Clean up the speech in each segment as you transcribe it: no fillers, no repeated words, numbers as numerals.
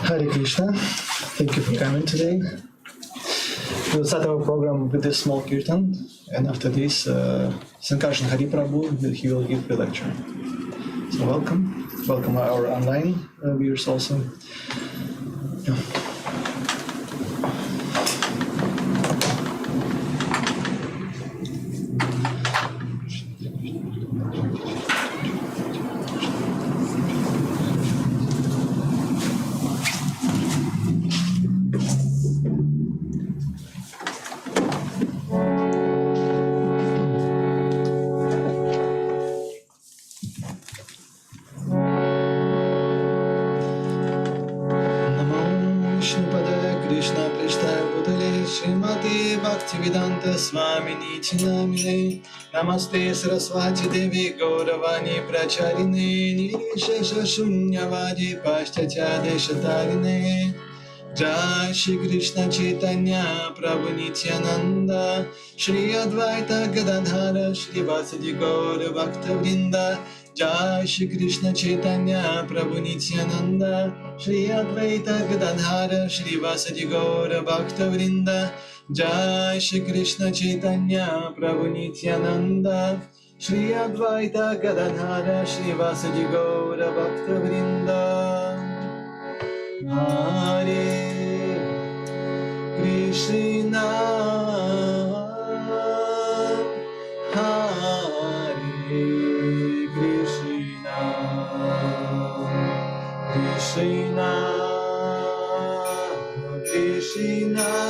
Hare Krishna. Thank you for coming today. We'll start our program with this small kirtan, and after this, Sankarshan Hari prabhu, he will give the lecture. So welcome our online viewers also. Yeah. Swamini Chinamine Namaste Saraswati Devi Gauravani Pracharine Nirishesha Shunyavadi Pashtacha Deshatarine Jai Shri Krishna Chaitanya Prabhu Nityananda Shri Advaita Gadadhara Shri Vasadi Gaura Bhakta Vrinda Jai Shri Krishna Chaitanya Prabhu Nityananda Shri Advaita Gadadhara Shri Vasadi Gaura Bhakta Vrinda Jai Shri Krishna Chaitanya Prabhu Nityananda Shri Advaita Gadadhara Shri Vasadi Gaura Bhakta Vrinda Hare Krishna Hare Krishna Krishna Krishna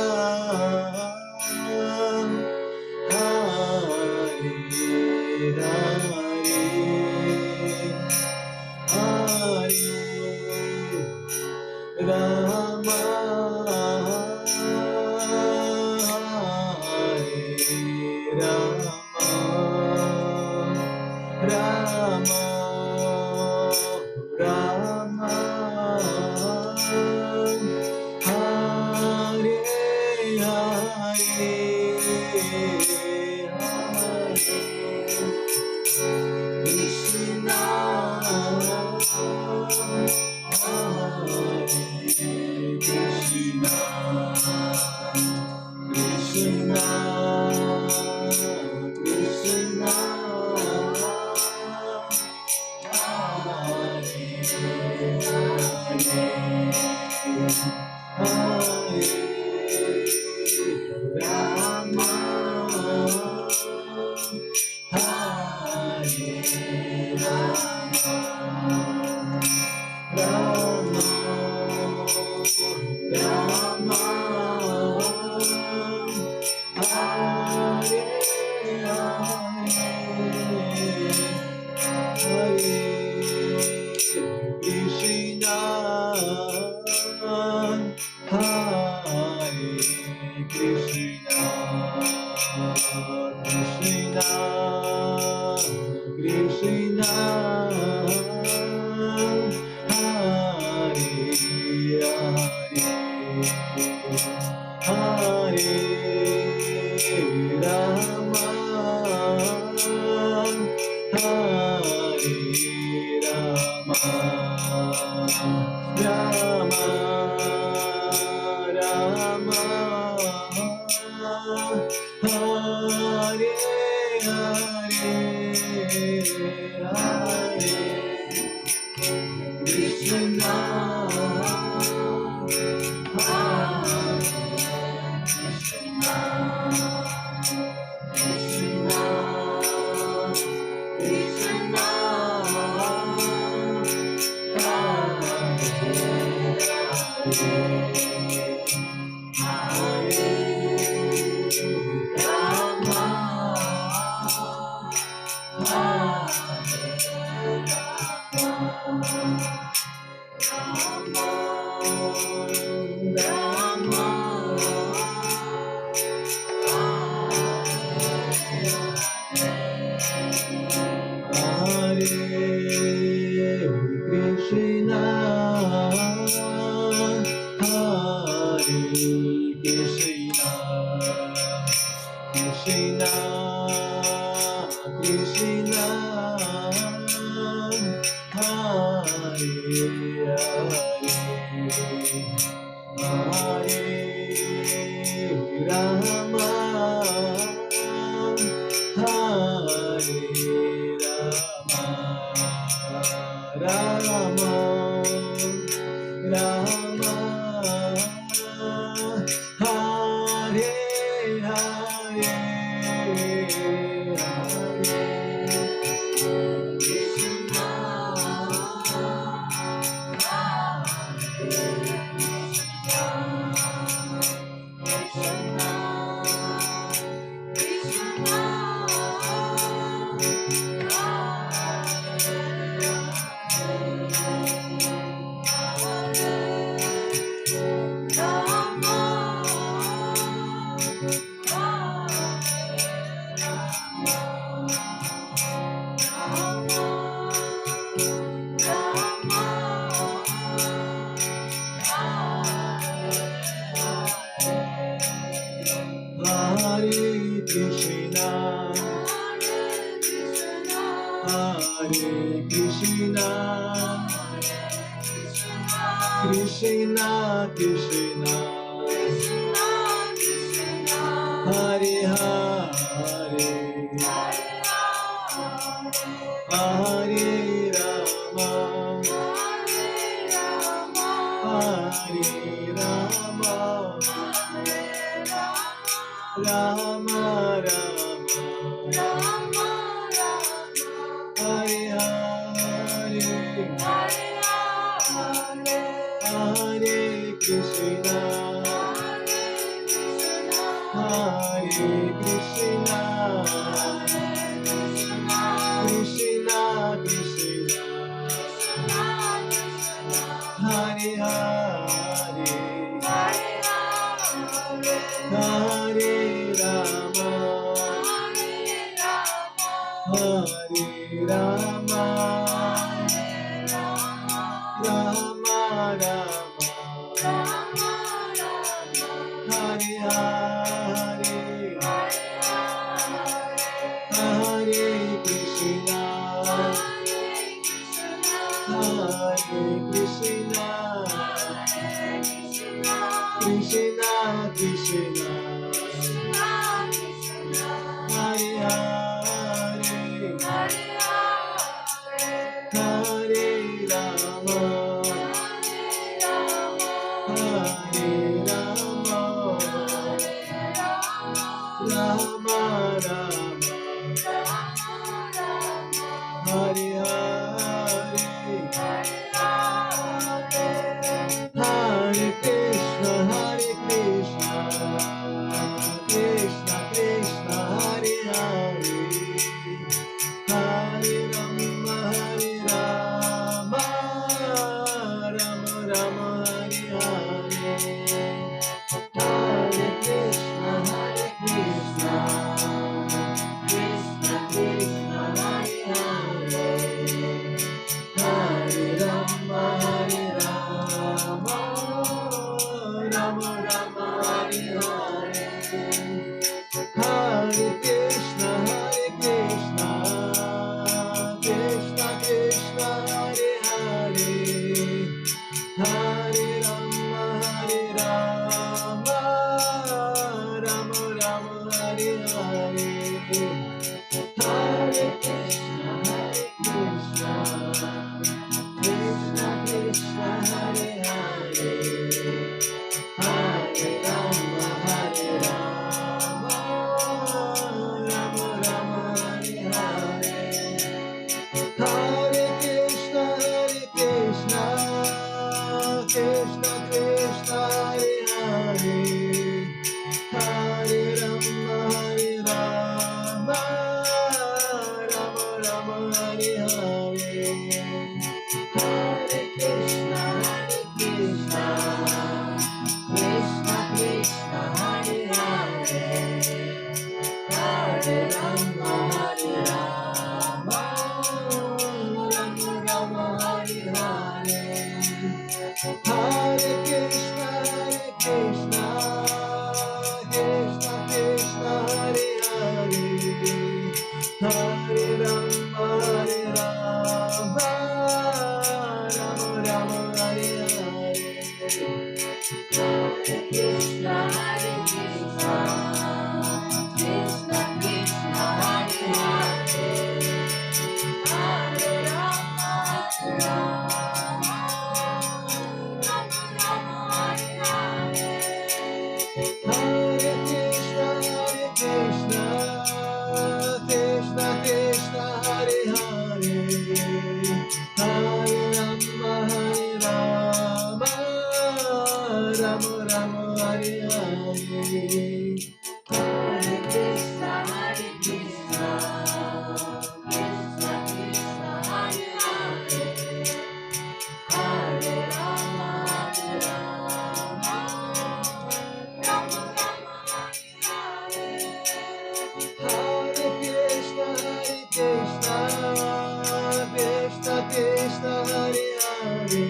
Krishna, Hare Hare,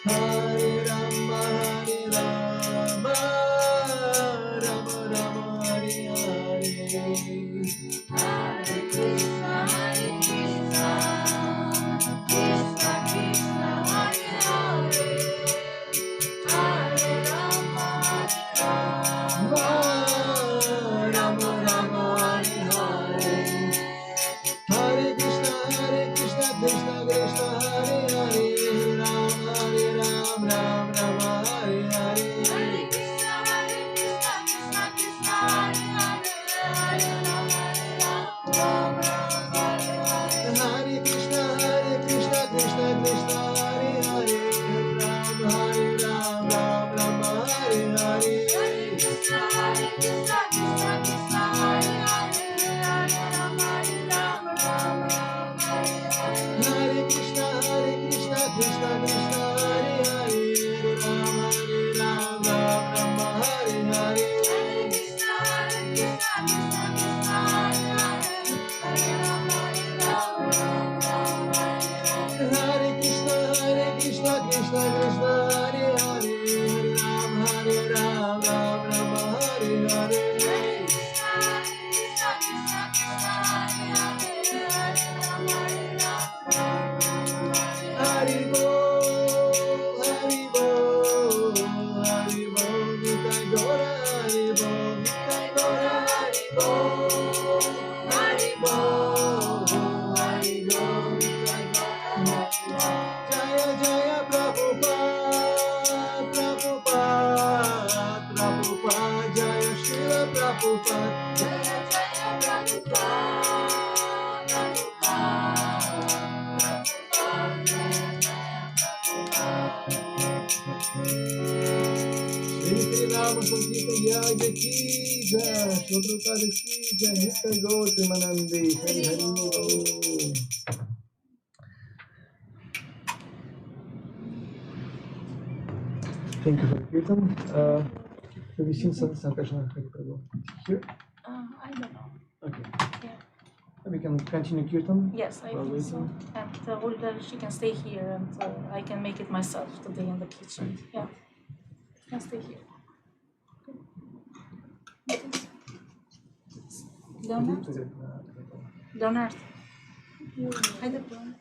Hare Rama, Rama Rama, Hare Hare. Hare Krishna, Krishna Krishna, Hare Hare, Hare Rama, Rama Rama, Hare Hare. Hare Krishna, Krishna Krishna, Hare Hare, Rama Ram, Rama Hare Hare. Hare Krishna, Krishna Krishna, Hare Hare, Hare Rama, Rama Hare Hare. Hare Krishna, Krishna Krishna, Hare Hare, Rama Rama Hare Hare. Hare Krishna, Krishna Krishna, Hare Hare, Hare Rama, Rama Hare Hare. Hare Krishna, Krishna Krishna, Hare Hare, Rama Rama Hare Hare. Hare Krishna, Krishna Krishna, Hare Hare, Hare Rama, Rama Hare Hare. Hare Krishna, Krishna Krishna, Hare Hare, Rama Rama Hare Hare. Hare Krishna, Krishna Krishna, Hare Hare, Hare Rama, Rama Hare Hare. Hari Bol, Hari Bol, Hari Bol, Nitai Gora, Hari Bol, Nitai Gora, Hari Bol, Hari Bol, Hari Bol, Nitai Gora, Hari Bol. Jaya Jaya Prabhupada, Prabhupada, Prabhupada, Jaya Srila Prabhupada. Jaya Jaya Prabhupada, Shri Shri Rama Sankirtan Yagya Ki Jai, Shri Prabhupada Ki Jai, Nitai Gaur Premanande, Hari Hari Bol. Thank you for the kirtan. Have you seen Sankarshan Hari Prabhu here? I don't know. Okay. Yeah. We can continue kirtan. Yes, I while think so. waiting. And Olga, she can stay here, and I can make it myself today in the kitchen. Yeah, I can stay here. Leonard? Leonard. Haydi Leonard.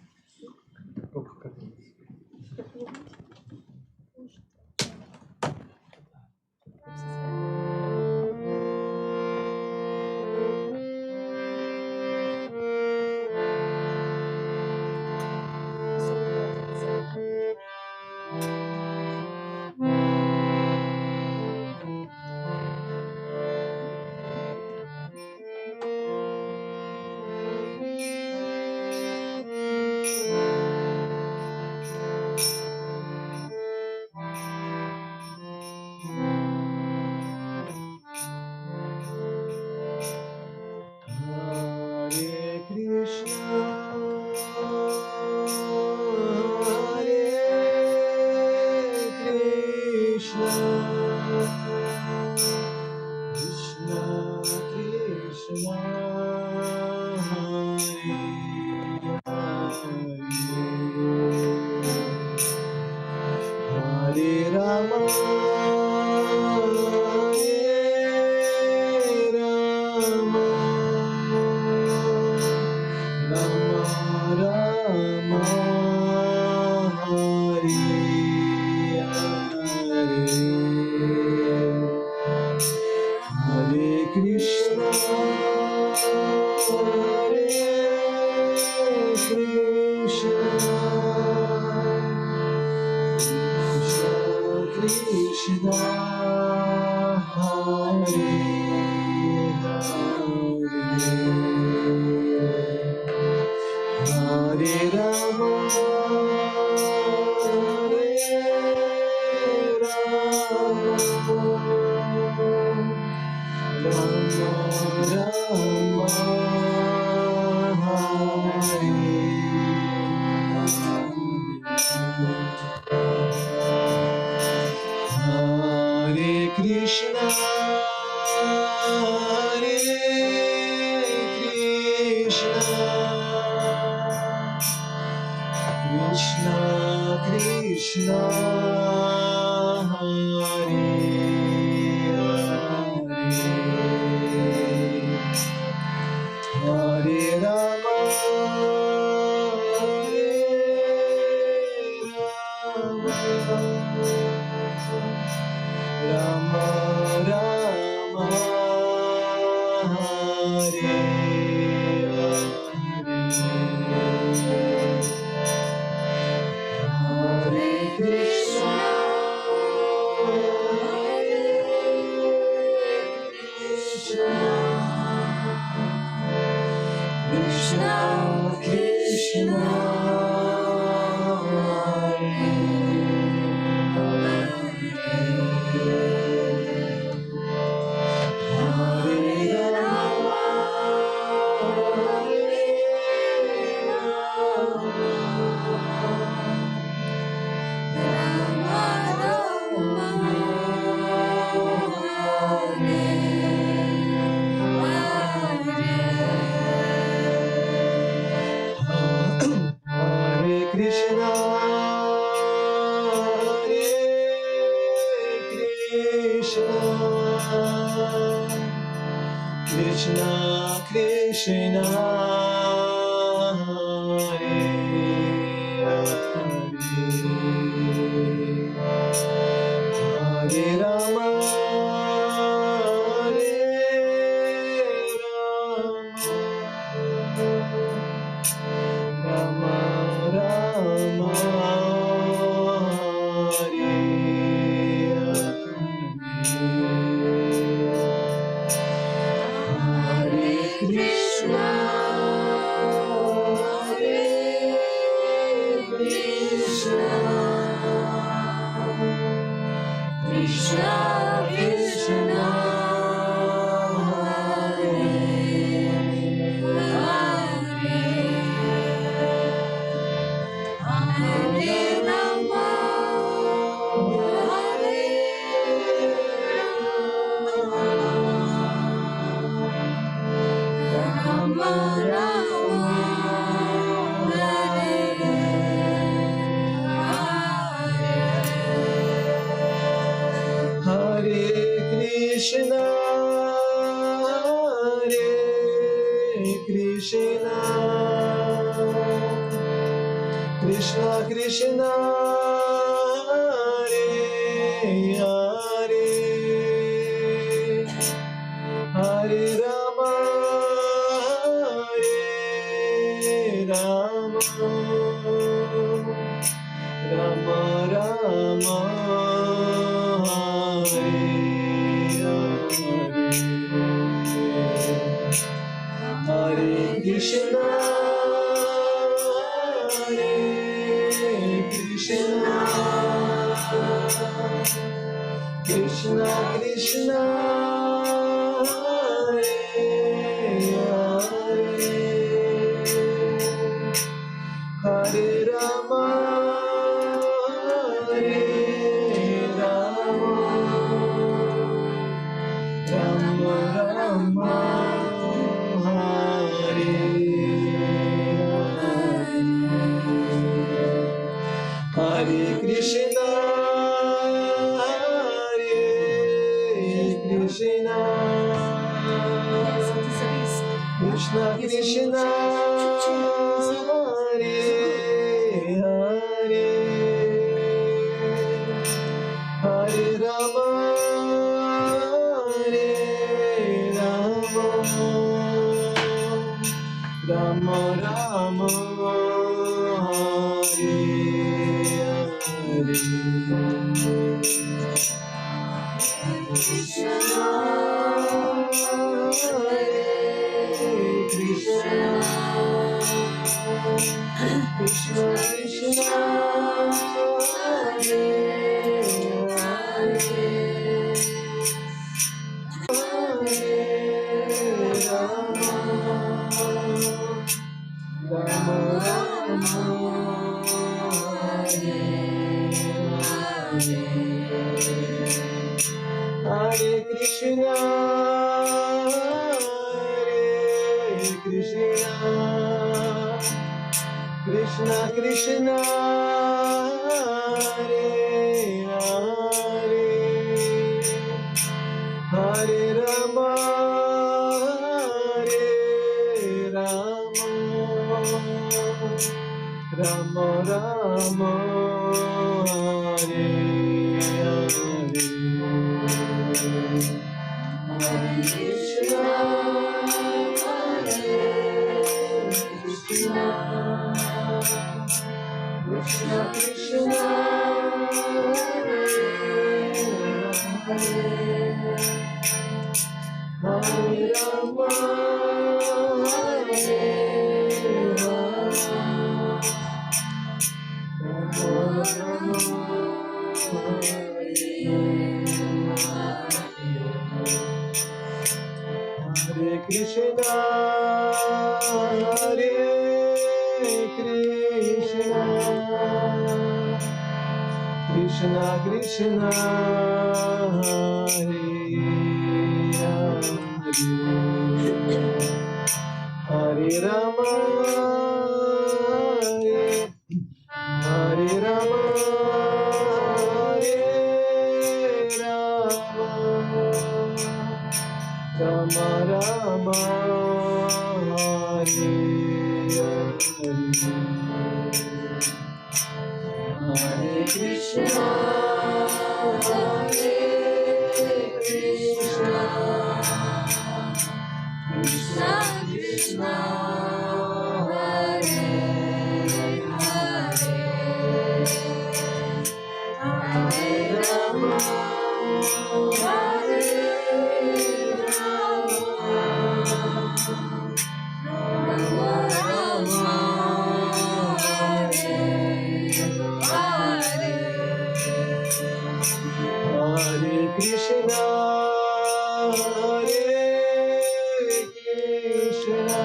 Krishna Krishna Hare Hare Hare Rama Rama Rama Hare Hare Krishna Krishna Krishna Hare Krishna Krishna Krishna Hare Hare Hare Rama Rama Rama Hare Hare Krishna Krishna Krishna Hare Hare Rama Rama Rama Hare Krishna Krishna Krishna Krishna Hare Hare Hare Rama Rama Rama Rama Hare Hare Hare Krishna Krishna Krishna Krishna Hare Hare Hare Rama Rama Rama Hare Hare Krishna Krishna Krishna Krishna Hare Hare Hare Rama Rama Rama Hare Hare Krishna Krishna Krishna Krishna Hare Hare Rama Rama Rama Hare Hare Hare Krishna Krishna Krishna Hare Hare Hare Rama Hare Rama Rama Rama Hare Hare Hare Krishna Hare Krishna Krishna Krishna Hare Hare Hare Rama Hare Rama Rama Hare Krishna Hare Krishna Krishna Krishna Hare Hare Hare Rama Hare Rama Hare Rama Rama Rama Hare Hare Hare Krishna Hare Krishna Krishna Krishna Hare Hare Hare Rama Hare Rama Rama Hare Hare Hare Krishna Hare Krishna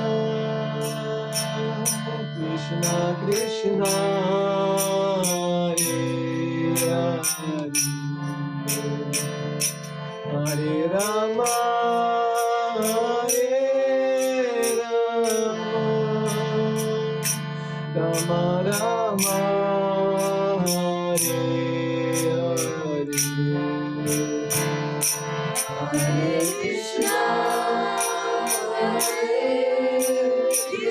Krishna Krishna Hare Hare Hare Rama Hare Rama Rama Rama Hare Hare Hare Krishna Hare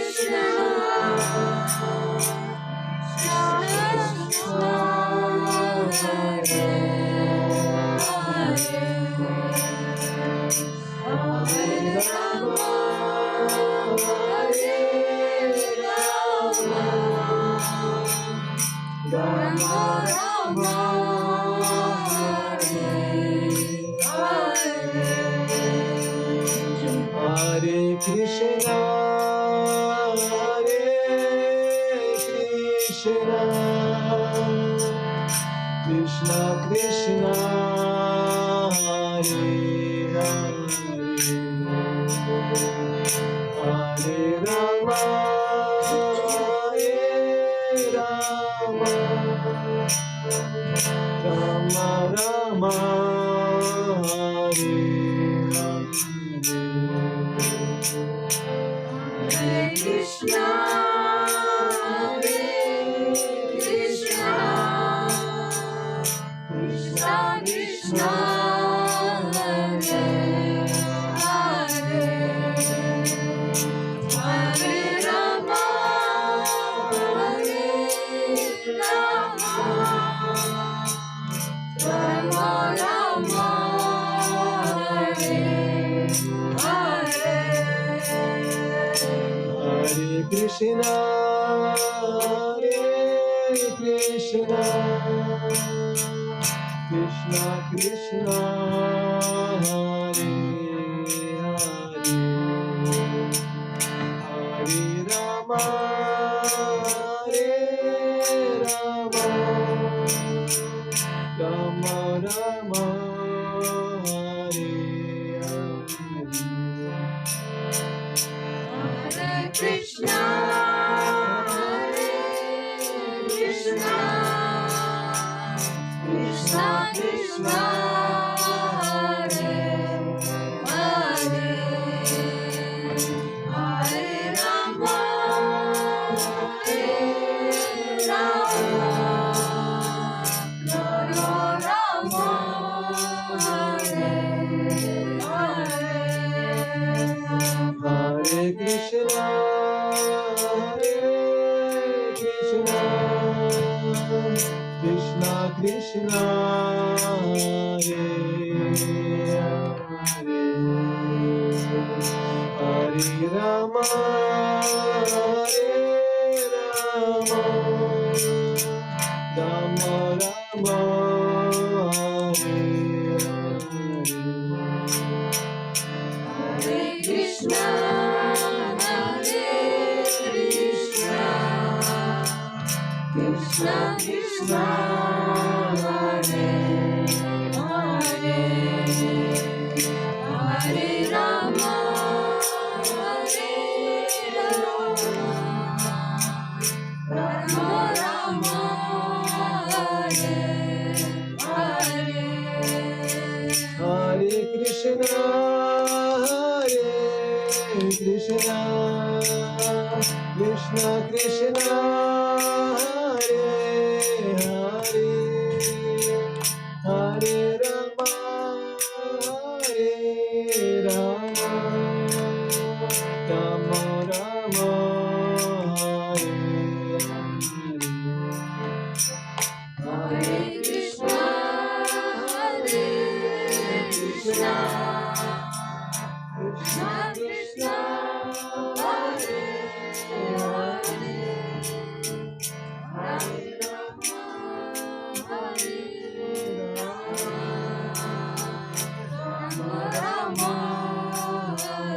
Krishna Krishna Hare Hare Rama Hare Rama Rama Rama Hare Hare Hare Krishna Hare Krishna Krishna Krishna Hare Hare Rama Hare Rama Rama Rama Hare Hare Krishna Hare Krishna Krishna Krishna Hare Hare Hare Rama Hare Rama Rama Rama Hare Hare Hare Krishna Hare Krishna Krishna Krishna Hare Hare Hare Rama Hare Rama Rama Rama Hare Hare Hare Krishna Hare Krishna Krishna Krishna Hare Hare Hare Rama Hare Krishna, Krishna Krishna, Hare Hare, Hare Rama, Hare Rama, Rama Rama, Hare Hare. Hare Krishna, Hare Krishna, Krishna Krishna, Hare Hare, Hare Rama, Hare Rama, Rama Rama, Hare Hare. Hare Krishna, Hare Krishna, Krishna Krishna, Hare Hare, Hare Rama, Hare Rama, Rama Rama, Hare Hare. Hare Krishna, Hare Krishna, Krishna Krishna, Hare Hare, Hare Rama, Hare Rama, Rama Rama, Hare Hare.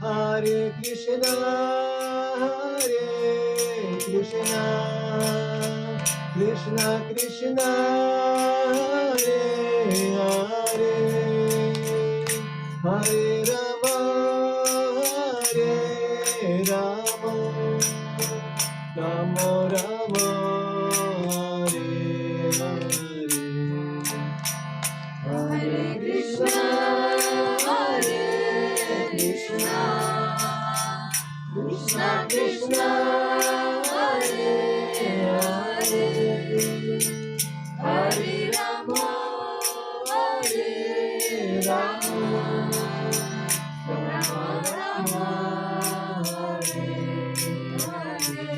Hare Krishna, Hare Krishna, Krishna Krishna, Hare Hare, Hare Rama, Hare Rama, Rama Rama, Hare Hare. Hare Krishna, Hare Krishna, Krishna Krishna, Hare Hare, Hare Rama, Hare Rama, Rama Rama, Hare Hare.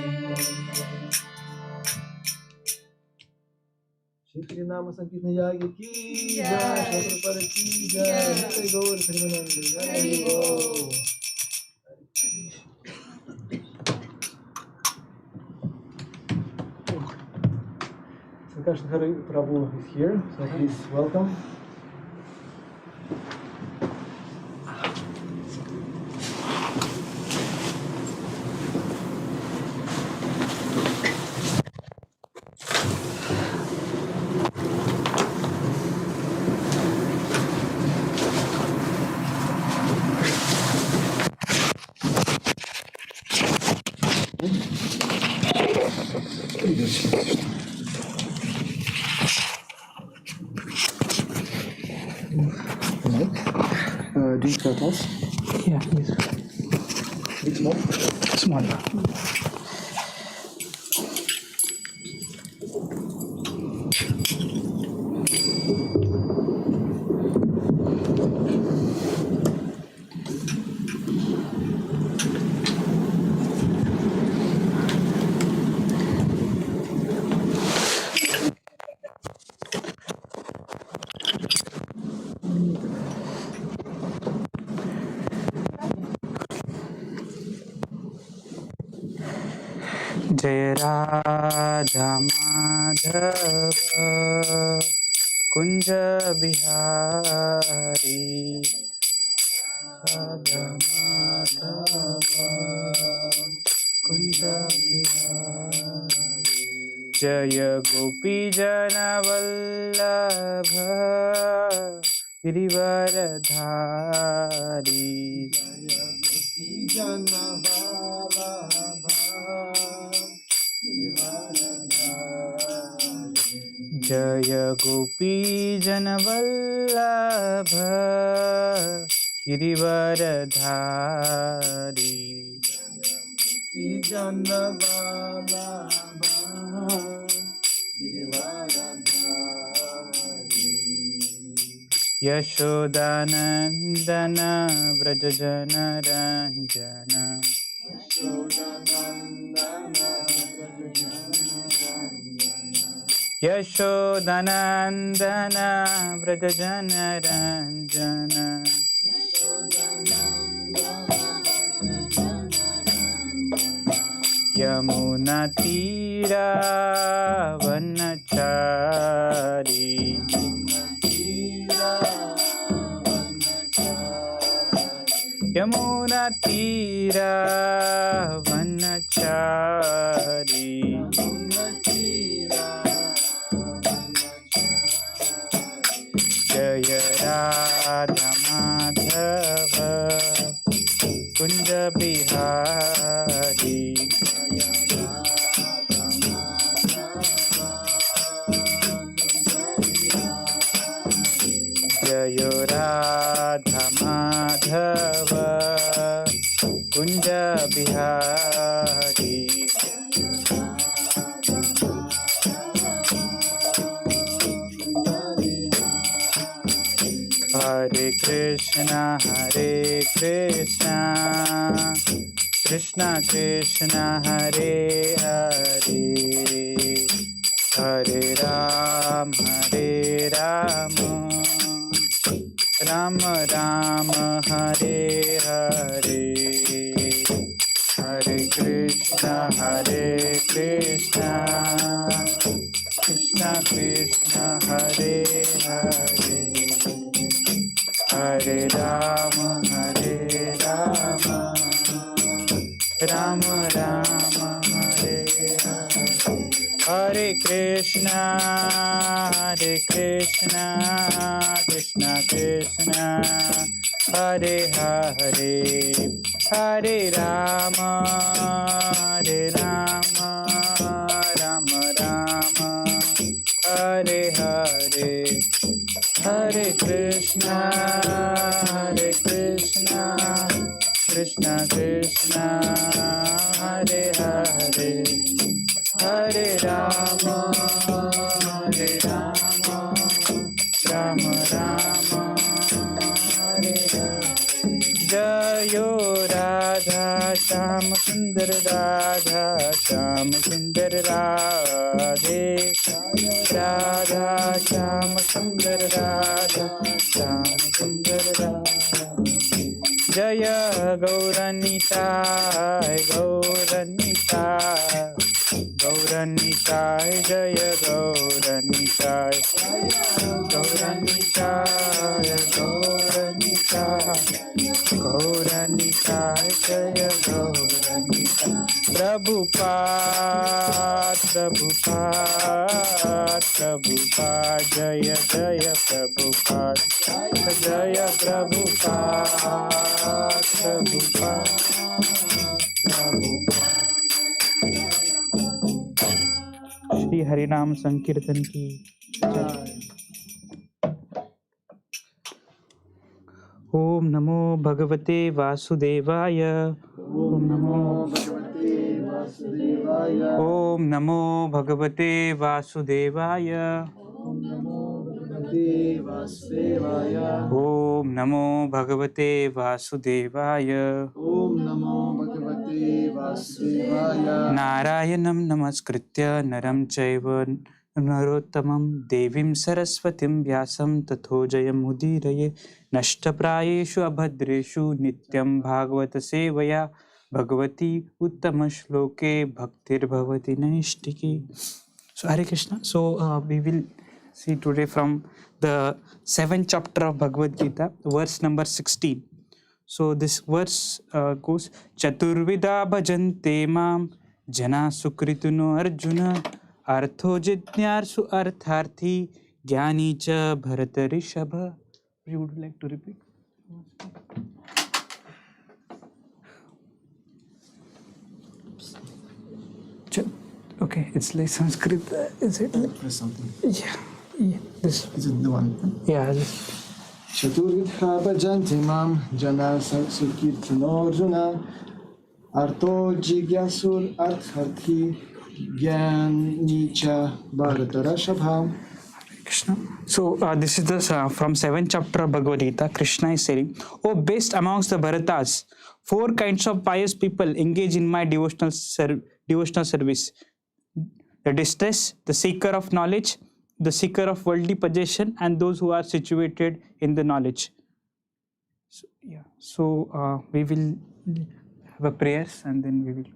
Shri Nama Sankirtan Yagi ki jai, Jai. Prabhupada ki jai, Jai. Jai Gaur Premanande, Jai Hari Gaur. Bol. Sankarshan Hari Prabhu is here, so please welcome. Do you cut off? Yeah, please. Bit small? Small. जय राधा माधव कुंज बिहारी राधा माधव कुंज बिहारी जय गोपी जन वल्लभ गिरिवरधारी जय गोपी जन वल्लभ गिरिवरधारी यशोदानंदन व्रज जन Ranjan Yashodanandana Vrajajana Ranjana Yamuna Tira Vanachari Yamuna Tira Vanachari Jaya Radha Madhava Kunja Bihari Jaya Radha Madhava Kunja Bihari Hare Krishna Krishna Krishna Hare Hare Hare Ram Ram Ram Hare Hare Hare Krishna Krishna Krishna Hare Hare Hare Ram Ram Ram Hare Hare Hare Krishna Krishna Krishna Hare Hare Hare Ram Ram Ram Hare Hare Hare Krishna Krishna Krishna Hare Hare Hare Ram Ram Ram Hare Hare Jayo Radha Sham Sundar Radha Sham Sundar Radhe Radha Sham Sundar Radha Sham Sundar Radha Jaya Gauranitai Gauranitai Jaya Gauranitai Gauranitai Jaya Gauranitai Prabhupada Jaya Jaya Prabhupada Jaya Prabhupada Shri Harinam Sankirtan ki Om Namo Bhagavate Vasudevaya Om Namo Om Namo Bhagavate Vasudevaya Om Namo Bhagavate Vasudevaya. Om Namo Bhagavate Vasudevaya Om Namo Bhagavate Vasudevaya. Narayanam Namaskritya Naram Chaiva Narottamam Devim Saraswatim Vyasam Tatho Jayam Udiraye Nashtaprayeshu Abhadreshu Nityam Bhagavata Sevaya Bhagavati Uttama Shloke Bhaktir Bhavati Naishtiki. So Hare Krishna. So we will see today from the 7th chapter of Bhagavad Gita, verse number 16. So this verse goes Chaturvida bhajante mam jana sukrituno arjuna artho jitnyarsu artharthi jnani cha bharata rishabha. You would like to repeat? Okay, it's like Sanskrit. Is it? Press something. Yeah. This. Is it the one? Yeah. Chaturvidha bhajanti mam jana sankirtano arjuna arto jigyasur artharthi jnanicha bharatarashabha. Krishna. So this is the from 7th chapter of Bhagavad Gita. Krishna is saying, "O best amongst the Bharatas, four kinds of pious people engage in my devotional service: the distressed, the seeker of knowledge, the seeker of worldly possession, and those who are situated in the knowledge. So, yeah. So we will have a prayers and then we will.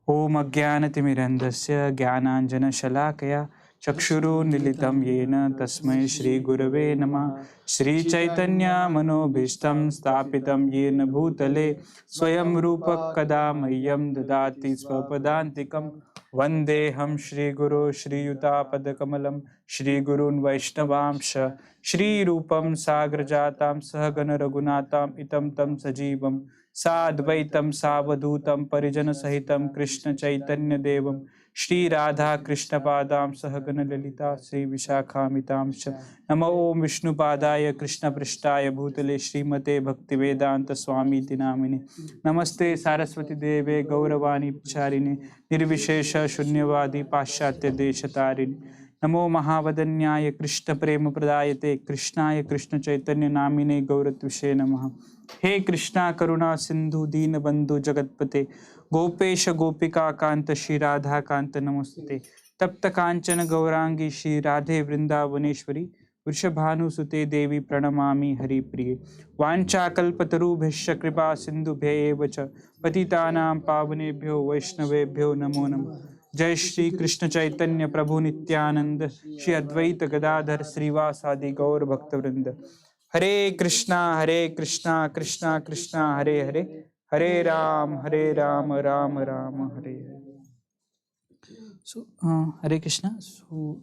Om Ajnanatimirandasya Jnananjana Shalakaya Chakshurunmilitam Yena Tasmai Shri Gurave Namah. Shri Chaitanya Manobhishtam Sthapitam Yena Bhutale Swayam Rupak Kada Mahyam Dadati Swapadantikam Vandeham Shri Guru Shri Yuta Padakamalam Shri Gurun Vaishnavamsha Shri Rupam Sagrajatam Sahagana Raghunatam Itam Tam Sajivam Sadvaitam Savadhutam Parijana Sahitam Krishna Chaitanya Devam Shri Radha Krishna Padam Sahagana Lalita Sri Vishakhamitam Namo Om Vishnu Padaya Krishna Prishtaya Bhutale Srimate Bhaktivedanta Swami Tinamine Namaste Saraswati Deve Gauravani Pacharine Nirvishesha Shunyavadi Paschatya Deshatarine Namo Mahavadanyaya Krishna Prema Pradayate Krishnaya Krishna Chaitanya Namine Gauratvishe Namaha. He Krishna Karuna Sindhu Deen Bandhu Jagatpate Gopesha Gopika Kanta Shri Radha Kanta Namastate Tapta Kanchana Gaurangi Shri Radhe Vrindavaneshwari Vrishabhanu Sute Devi Pranamami Hari Priye Vancha Kalpataru Bhishya Kripa Sindhu Bhevacha Patitanam Pavanebhyo Vaishnavebhyo Namo Namah. Jai Shri Krishna Chaitanya Prabhu Nityananda Shri Advaita Gadadhar Srivasadi Gaur Bhaktavrinda. Hare Krishna Krishna Krishna Hare Hare Hare Ram Ram Ram Hare Hare. So Hare Krishna. So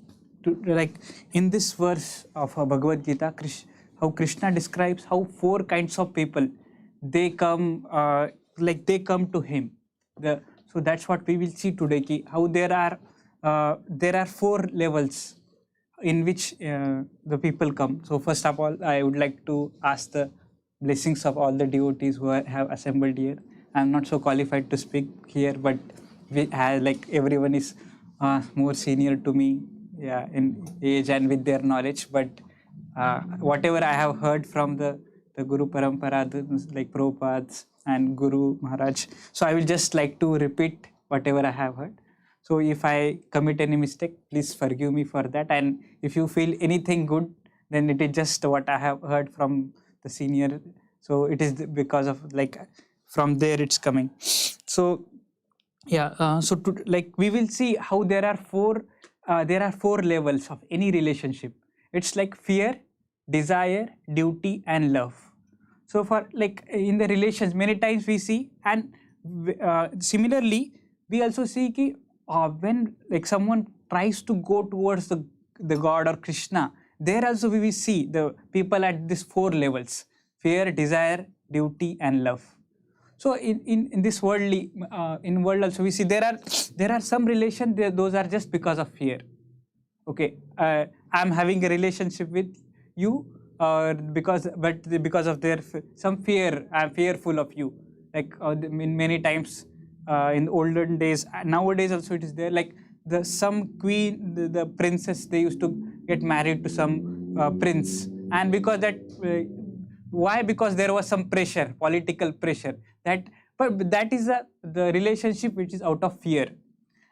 like in this verse of Bhagavad Gita, how Krishna describes how four kinds of people they come they come to him. So that's what we will see today. How there are four levels in which the people come. So first of all, I would like to ask the blessings of all the devotees who have assembled here. I'm not so qualified to speak here, but everyone is more senior to me, in age and with their knowledge. But whatever I have heard from the Guru Parampara, like Prabhupada and Guru Maharaj, so I will just like to repeat whatever I have heard. So if I commit any mistake, please forgive me for that. And if you feel anything good, then it is just what I have heard from the senior. So it is because of from there it's coming. So we will see how there are four levels of any relationship. It's like fear, desire, duty, and love. So for in the relations, many times we see, and similarly we also see when someone tries to go towards the God or Krishna, there also we will see the people at these four levels: fear, desire, duty, and love. So in this worldly in world also we see there are some relation those are just because of fear. Okay, I'm having a relationship with you because of their some fear. I'm fearful of you. In many times in olden days, nowadays also it is there. Some queen, the princess, they used to get married to some prince, and because that why? Because there was some pressure, political pressure. But that is the relationship which is out of fear.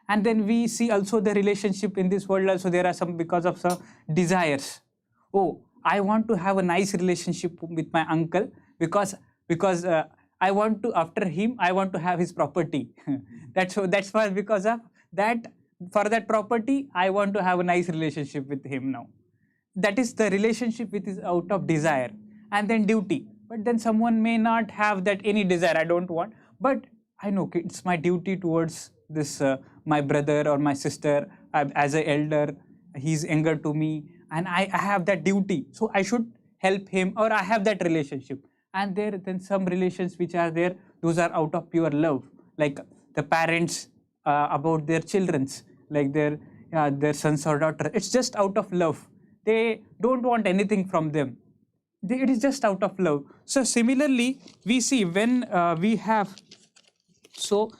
And then we see also the relationship in this world also there are some because of some desires. Oh, I want to have a nice relationship with my uncle because I want to, after him, I want to have his property. That's why, because of that, for that property, I want to have a nice relationship with him now. That is the relationship which is out of desire. And then duty. But then someone may not have that any desire, I don't want, but I know it's my duty towards this, my brother or my sister, as an elder, he's younger to me, and I have that duty. So I should help him, or I have that relationship. And then some relations which are there, those are out of pure love, like the parents about their children's, like their sons or daughter. It's just out of love. They don't want anything from them. It is just out of love. So similarly, we see when we have, so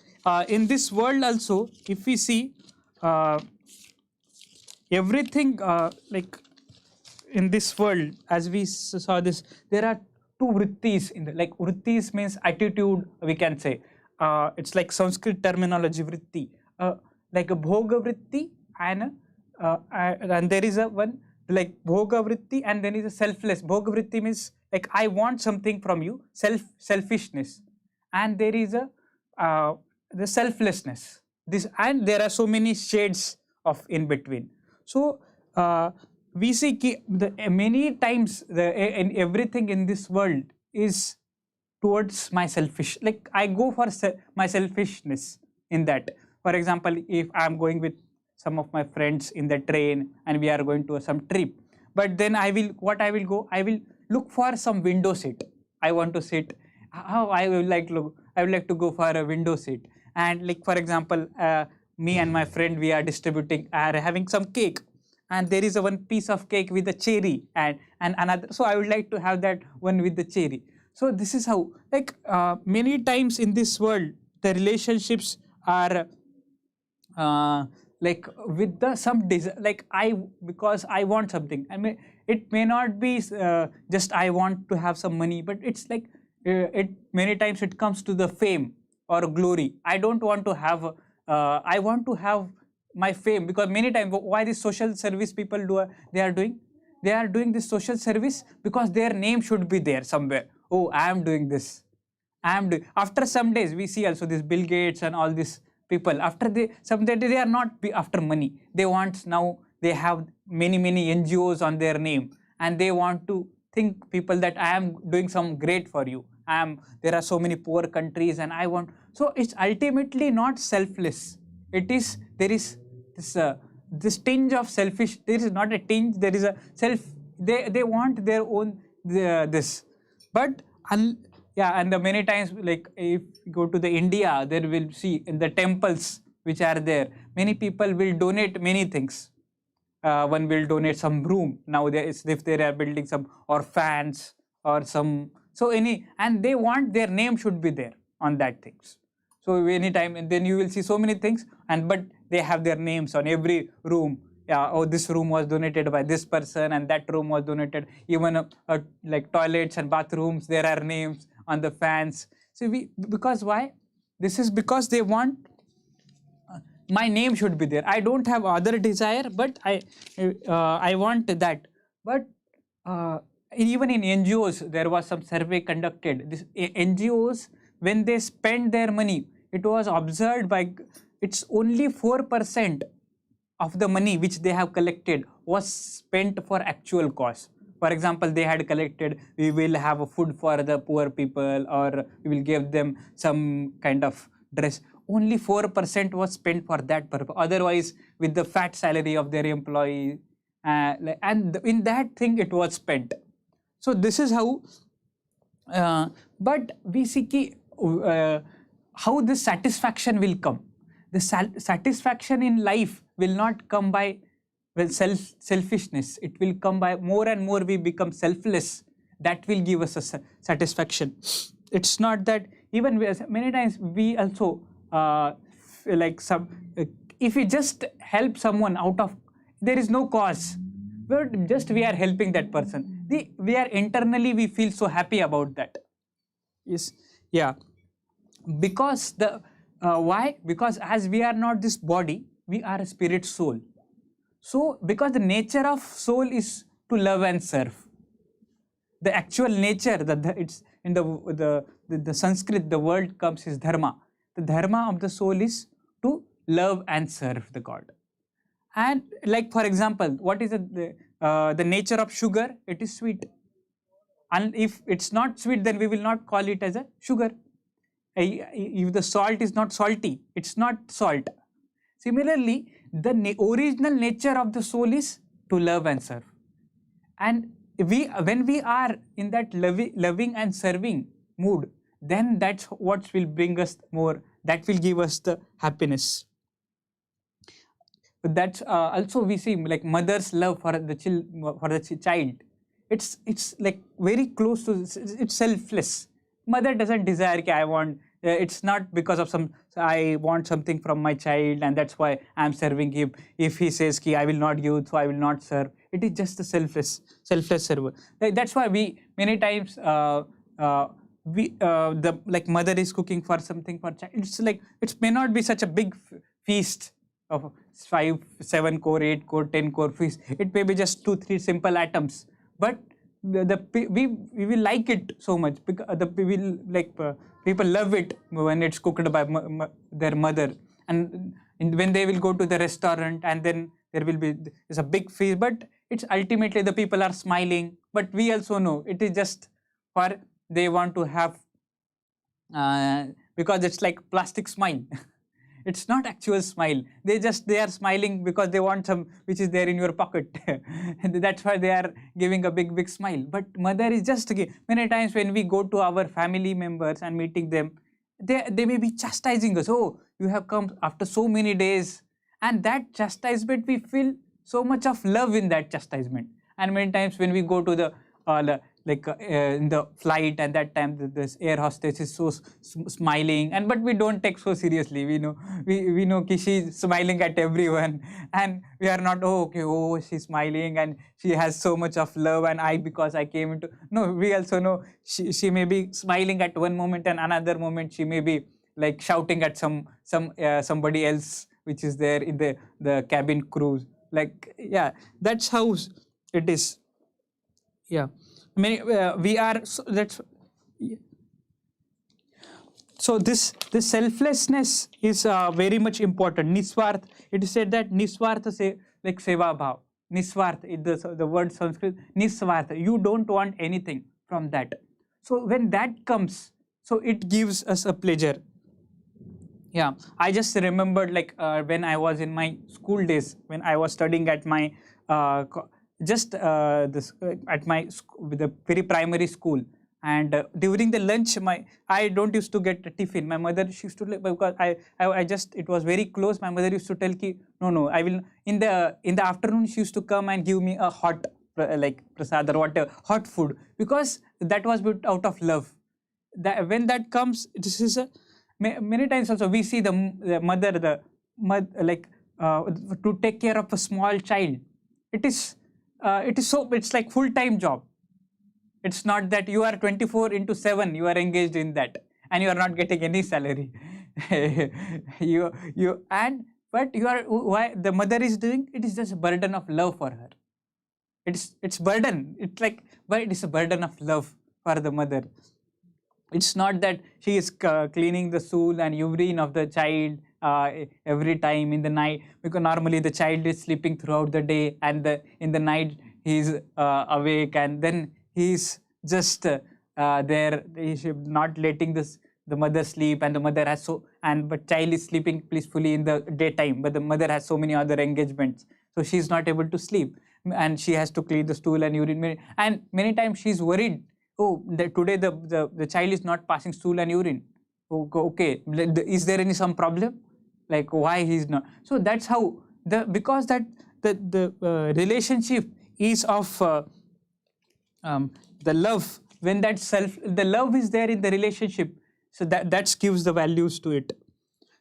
in this world also, if we see everything in this world, as we saw this, there are two vrittis in the, like vrittis means attitude, we can say. It's like Sanskrit terminology, vritti. Like a bhoga vritti and there is a one like bhoga vritti, and then is a selfless. Bhoga vritti means like I want something from you, selfishness, and there is a the selflessness. This, and there are so many shades of in between. So we see many times in everything in this world is towards my selfish, like I go for my selfishness in that. For example, if I'm going with some of my friends in the train and we are going to some trip, but then I will look for some window seat. I want to sit, I would like to go for a window seat. And like for example, me and my friend, we are having some cake, and there is a one piece of cake with a cherry and another, so I would like to have that one with the cherry. So this is how, like many times in this world the relationships are like with the some like because I want something. I mean, it may not be just I want to have some money, but it's like it many times it comes to the fame or glory. I don't want to have I want to have my fame, because many times why this social service people they are doing this social service because their name should be there somewhere. Oh, I am doing this. After some days we see also this Bill Gates and all these people, after they are not after money. They want, now they have many NGOs on their name, and they want to think people that I am doing some great for you. There are so many poor countries and I want. So it's ultimately not selfless. There is this tinge of selfish. There is not a tinge. There is a self. They want their own this. But yeah, and the many times, like if you go to the India, there will see in the temples which are there, many people will donate many things. One will donate some room. Now if they are building some orphans or some, so and they want their name should be there on that things. So anytime, and then you will see so many things, but they have their names on every room. Yeah, oh, this room was donated by this person, and that room was donated. Even like toilets and bathrooms, there are names on the fans. So because why? This is because they want my name should be there. I don't have other desire, but I want that. But even in NGOs, there was some survey conducted. This NGOs, when they spend their money, it was observed by it's only 4% of the money which they have collected was spent for actual cause. For example, they had collected, we will have a food for the poor people, or we will give them some kind of dress. Only 4% was spent for that purpose. Otherwise, with the fat salary of their employee, and in that thing it was spent. So this is how, but we see how this satisfaction will come. The satisfaction in life will not come by selfishness. It will come by more and more we become selfless. That will give us a satisfaction. It's not that even many times we also like some if we just help someone out of, there is no cause, but just we are helping that person. We are internally we feel so happy about that. Yes, yeah, because why? Because as we are not this body, we are a spirit soul. So because the nature of soul is to love and serve. The actual nature, it's in the Sanskrit, the word comes is dharma. The dharma of the soul is to love and serve the God. And like for example, what is the nature of sugar? It is sweet. And if it's not sweet, then we will not call it as a sugar. If the salt is not salty, it's not salt. Similarly, the original nature of the soul is to love and serve. And when we are in that loving and serving mood, then that's what will bring us more, that will give us the happiness. But that's also we see like mother's love for the child. It's like very close to, it's selfless. Mother doesn't desire I want, it's not because of I want something from my child and that's why I'm serving him. If he says I will not give, so I will not serve. it is just a selfless server. That's why we many times the like mother is cooking for something for child. It's like it may not be such a big feast of 5, 7 core, 8 core, 10 core feast. It may be just 2, 3 simple atoms, but we will like it so much because we will like people love it when it's cooked by their mother, and when they will go to the restaurant and then there will be there's a big feast, but it's ultimately the people are smiling, but we also know it is just for they want to have because it's like plastic smile. It's not actual smile. They are smiling because they want some which is there in your pocket. And that's why they are giving a big smile. But mother is just many times when we go to our family members and meeting them, they may be chastising us. Oh, you have come after so many days, and that chastisement we feel so much of love in that chastisement. And many times when we go to the in the flight, and that time this air hostess is so smiling, and but we don't take so seriously. We know she's smiling at everyone, and we are not she's smiling and she has so much of love, and because I came into no. We also know she may be smiling at one moment, and another moment she may be like shouting at somebody else which is there in the cabin crew. Like that's how it is. We are so this selflessness is very much important. Niswarth, it is said that niswarth like seva bhav. Niswarth, the word Sanskrit, niswarth, you don't want anything from that. So when that comes, so it gives us a pleasure. I just remembered like when I was in my school days, when I was studying at my at my the very primary school, and during the lunch I don't used to get a tiffin. My mother, she used to like, because I just it was very close. My mother used to tell ki no I will in the afternoon. She used to come and give me a hot like prasad or whatever, hot food, because that was out of love. When that comes, this is many times also we see the mother like to take care of a small child. It's like full-time job. It's not that you are 24/7 you are engaged in that and you are not getting any salary. But you are why the mother is doing it is just a burden of love for her. It's burden. It's like, but it is a burden of love for the mother. It's not that she is cleaning the stool and urine of the child every time in the night, because normally the child is sleeping throughout the day, and in the night he is awake, and then he is just there. He is not letting the mother sleep, and the mother has but child is sleeping peacefully in the daytime, but the mother has so many other engagements, so she is not able to sleep, and she has to clean the stool and urine, and many times she is worried. Today the child is not passing stool and urine. Okay, is there some problem? Like why he is not? So that's how because that the relationship is of the love. When the love is there in the relationship, so that gives the values to it.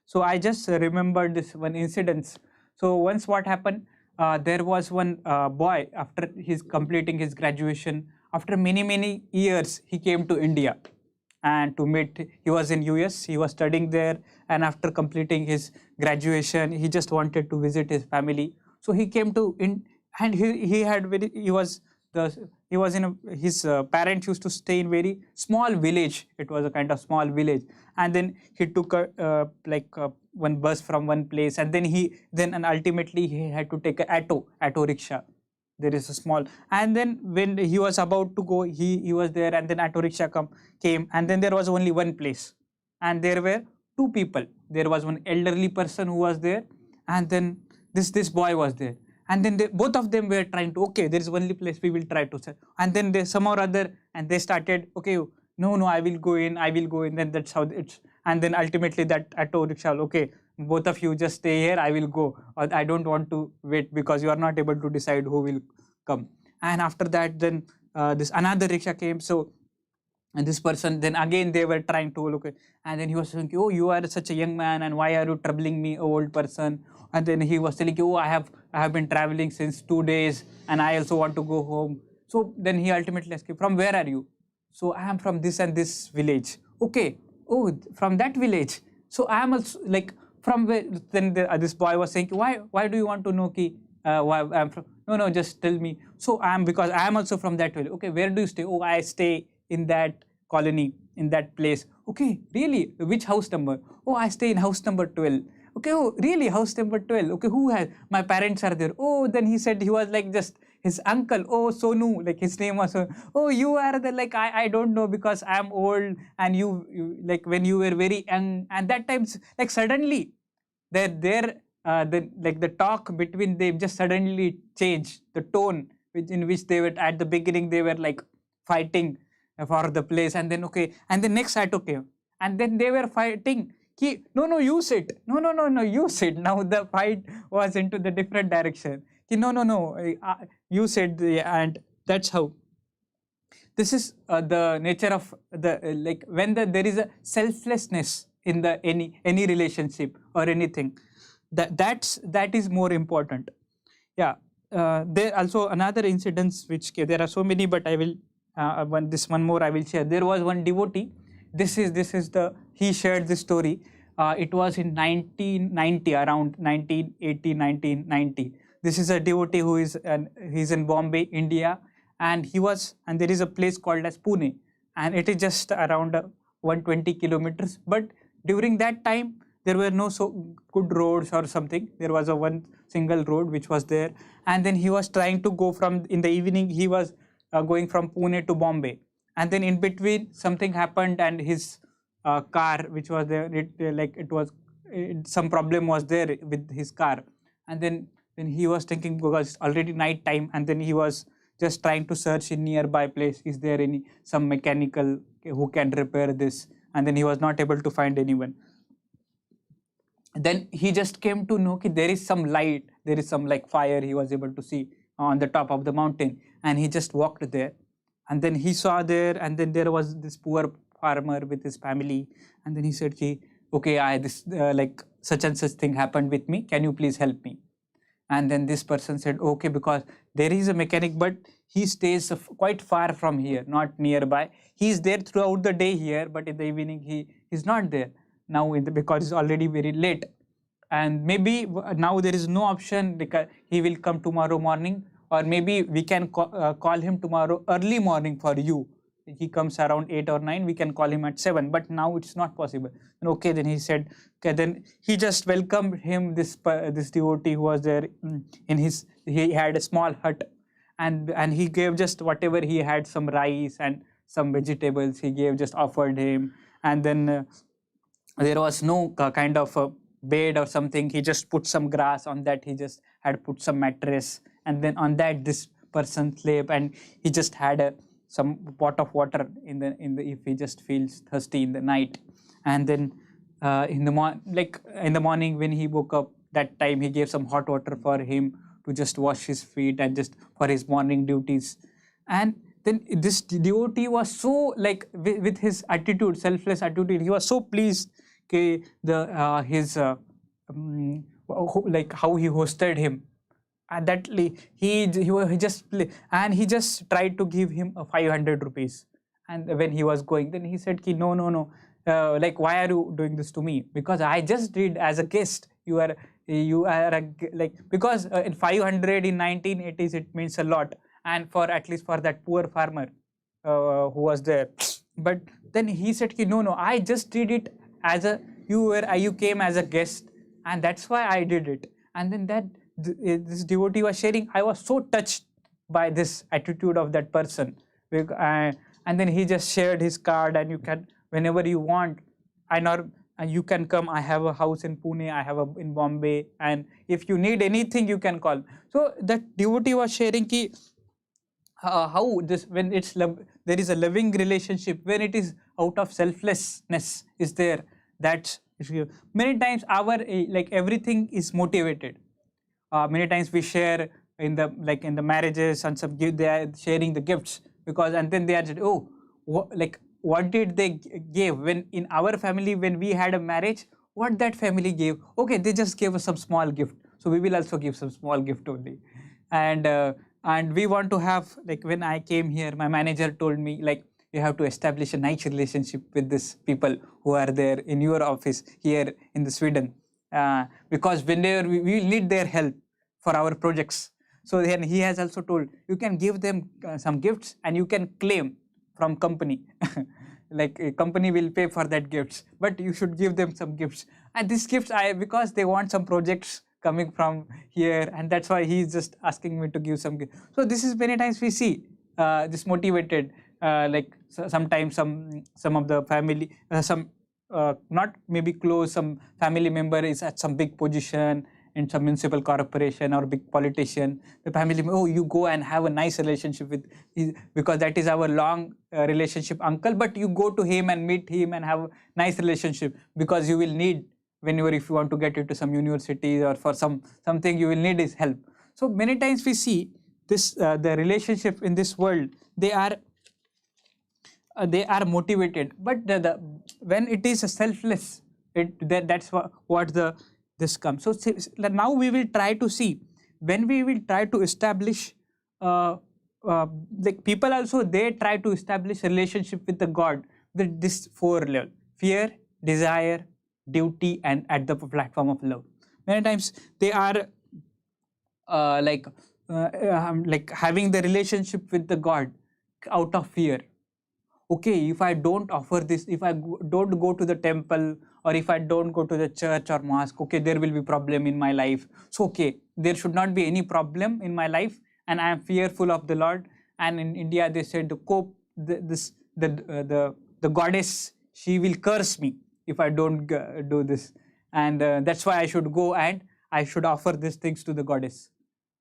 So I just remembered this one incident. So once what happened? There was one boy, after his completing his graduation. After many years, he came to India and to meet. He was in US. He was studying there, and after completing his graduation, he just wanted to visit his family. So he came and his parents used to stay in very small village. It was a kind of small village, and then he took one bus from one place, and then ultimately he had to take a auto rickshaw. There is a small, and then when he was about to go, he was there, and then auto rickshaw came, and then there was only one place, and there were two people. There was one elderly person who was there, and then this boy was there, and then both of them were trying to, okay, there is only place, we will try to sell. And then they some or other, and they started, okay, no, I will go in, then that's how it's, and then ultimately that auto rickshaw, okay, both of you just stay here, I will go, or I don't want to wait, because you are not able to decide who will come. And after that, then this another rickshaw came. So And this person, then again they were trying to look at, and then he was saying, oh, you are such a young man, and why are you troubling me, old person? And then he was telling, oh, I have been traveling since 2 days, and I also want to go home. So then he ultimately asked, from where are you? So I am from this and this village. Okay, oh, from that village. So I am also like from where? Then this boy was saying, why do you want to know why I'm from? No, just tell me. So because I am also from that village. Okay, where do you stay? Oh, I stay in that colony, in that place. Okay, really? Which house number? Oh, I stay in house number 12. Okay, oh, really? House number 12. Okay, who has? My parents are there. Oh, then he said he was like just his uncle. Oh, Sonu, like his name was. Oh, you are the like I don't know because I am old and you like when you were very young, and that times like suddenly the talk between them just suddenly changed the tone in which they were at the beginning they were like fighting for the place, and then okay, and the next act okay, and then they were fighting. No, you sit. No, you sit. Now the fight was into the different direction. No, you said, and that's how. This is the nature of the like when there is a selflessness in the any relationship or anything. That is more important. Yeah. There also another incidents which there are so many, but I will one more I will share. There was one devotee. This is he shared this story. It was in 1990, around 1980, 1990. This is a devotee who is he's in Bombay, India, and there is a place called as Pune, and it is just around 120 kilometers. But during that time, there were no so good roads or something. There was a one single road which was there, and then he was trying to go from in the evening. He was going from Pune to Bombay, and then in between something happened, and his car which was there, some problem was there with his car, and then he was thinking because it's already night time, and then he was just trying to search in nearby place, is there some mechanical who can repair this, and then he was not able to find anyone. Then he just came to know that there is some light, there is some like fire he was able to see on the top of the mountain, and he just walked there, and then he saw there, and then there was this poor farmer with his family, and then he said, okay, like such and such thing happened with me, can you please help me? And then this person said, okay, because there is a mechanic, but he stays quite far from here, not nearby. He is there throughout the day here, but in the evening he is not there now because it's already very late, and maybe now there is no option because he will come tomorrow morning, or maybe we can call him tomorrow early morning for you. He comes around 8 or 9, we can call him at 7, but now it's not possible. And okay, then he said, okay, then he just welcomed him, this devotee who was there he had a small hut, and he gave just whatever he had, some rice and some vegetables he gave, just offered him, and then there was no kind of a bed or something. He just put some grass on that, he just had put some mattress, and then on that this person slept, and he just had some pot of water in the if he just feels thirsty in the night. And then in the morning when he woke up, that time he gave some hot water for him to just wash his feet and just for his morning duties. And then this devotee was so like with his attitude, selfless attitude, he was so pleased like how he hosted him. And that he just tried to give him 500 rupees. And when he was going, then he said, no, like why are you doing this to me? Because I just did as a guest. You are like, because in 500 in 1980s it means a lot, and for at least for that poor farmer who was there. But then he said, no, I just did it as you came as a guest, and that's why I did it. And then this devotee was sharing, I was so touched by this attitude of that person. And then he just shared his card, and you can, whenever you want, you can come. I have a house in Pune, I have in Bombay, and if you need anything, you can call. So that devotee was sharing how this, when there is a loving relationship, when it is out of selflessness is there. That's many times our like everything is motivated. Many times we share in the marriages and some they are sharing the gifts, because and then they are just, what did they give when in our family, when we had a marriage, what that family gave? Okay, they just gave us some small gift, so we will also give some small gift only. And we want to have, like, when I came here, my manager told me, like, you have to establish a nice relationship with these people who are there in your office here in the Sweden, because whenever we will need their help for our projects. So then he has also told, you can give them some gifts and you can claim from company. Like a company will pay for that gifts, but you should give them some gifts. And these gifts, because they want some projects coming from here, and that's why he's just asking me to give some gift. So this is many times we see this motivated, like sometimes some of the family, some not maybe close, some family member is at some big position in some municipal corporation or big politician. The family, oh, you go and have a nice relationship with, because that is our long relationship uncle, but you go to him and meet him and have a nice relationship, because you will need, whenever if you want to get into some university or for something, you will need his help. So many times we see this, the relationship in this world, they are motivated, but when it is selfless, that's what this comes. So now we will try to see, when we will try to establish, like people also, they try to establish a relationship with the God with this 4 level: fear, desire, duty, and at the platform of love. Many times they are like having the relationship with the God out of fear. Okay, if I don't offer this, if I don't go to the temple, or if I don't go to the church or mosque, okay, there will be problem in my life. So okay, there should not be any problem in my life, and I am fearful of the Lord. And in India, they said the goddess, she will curse me if I don't do this, and that's why I should go and I should offer these things to the goddess.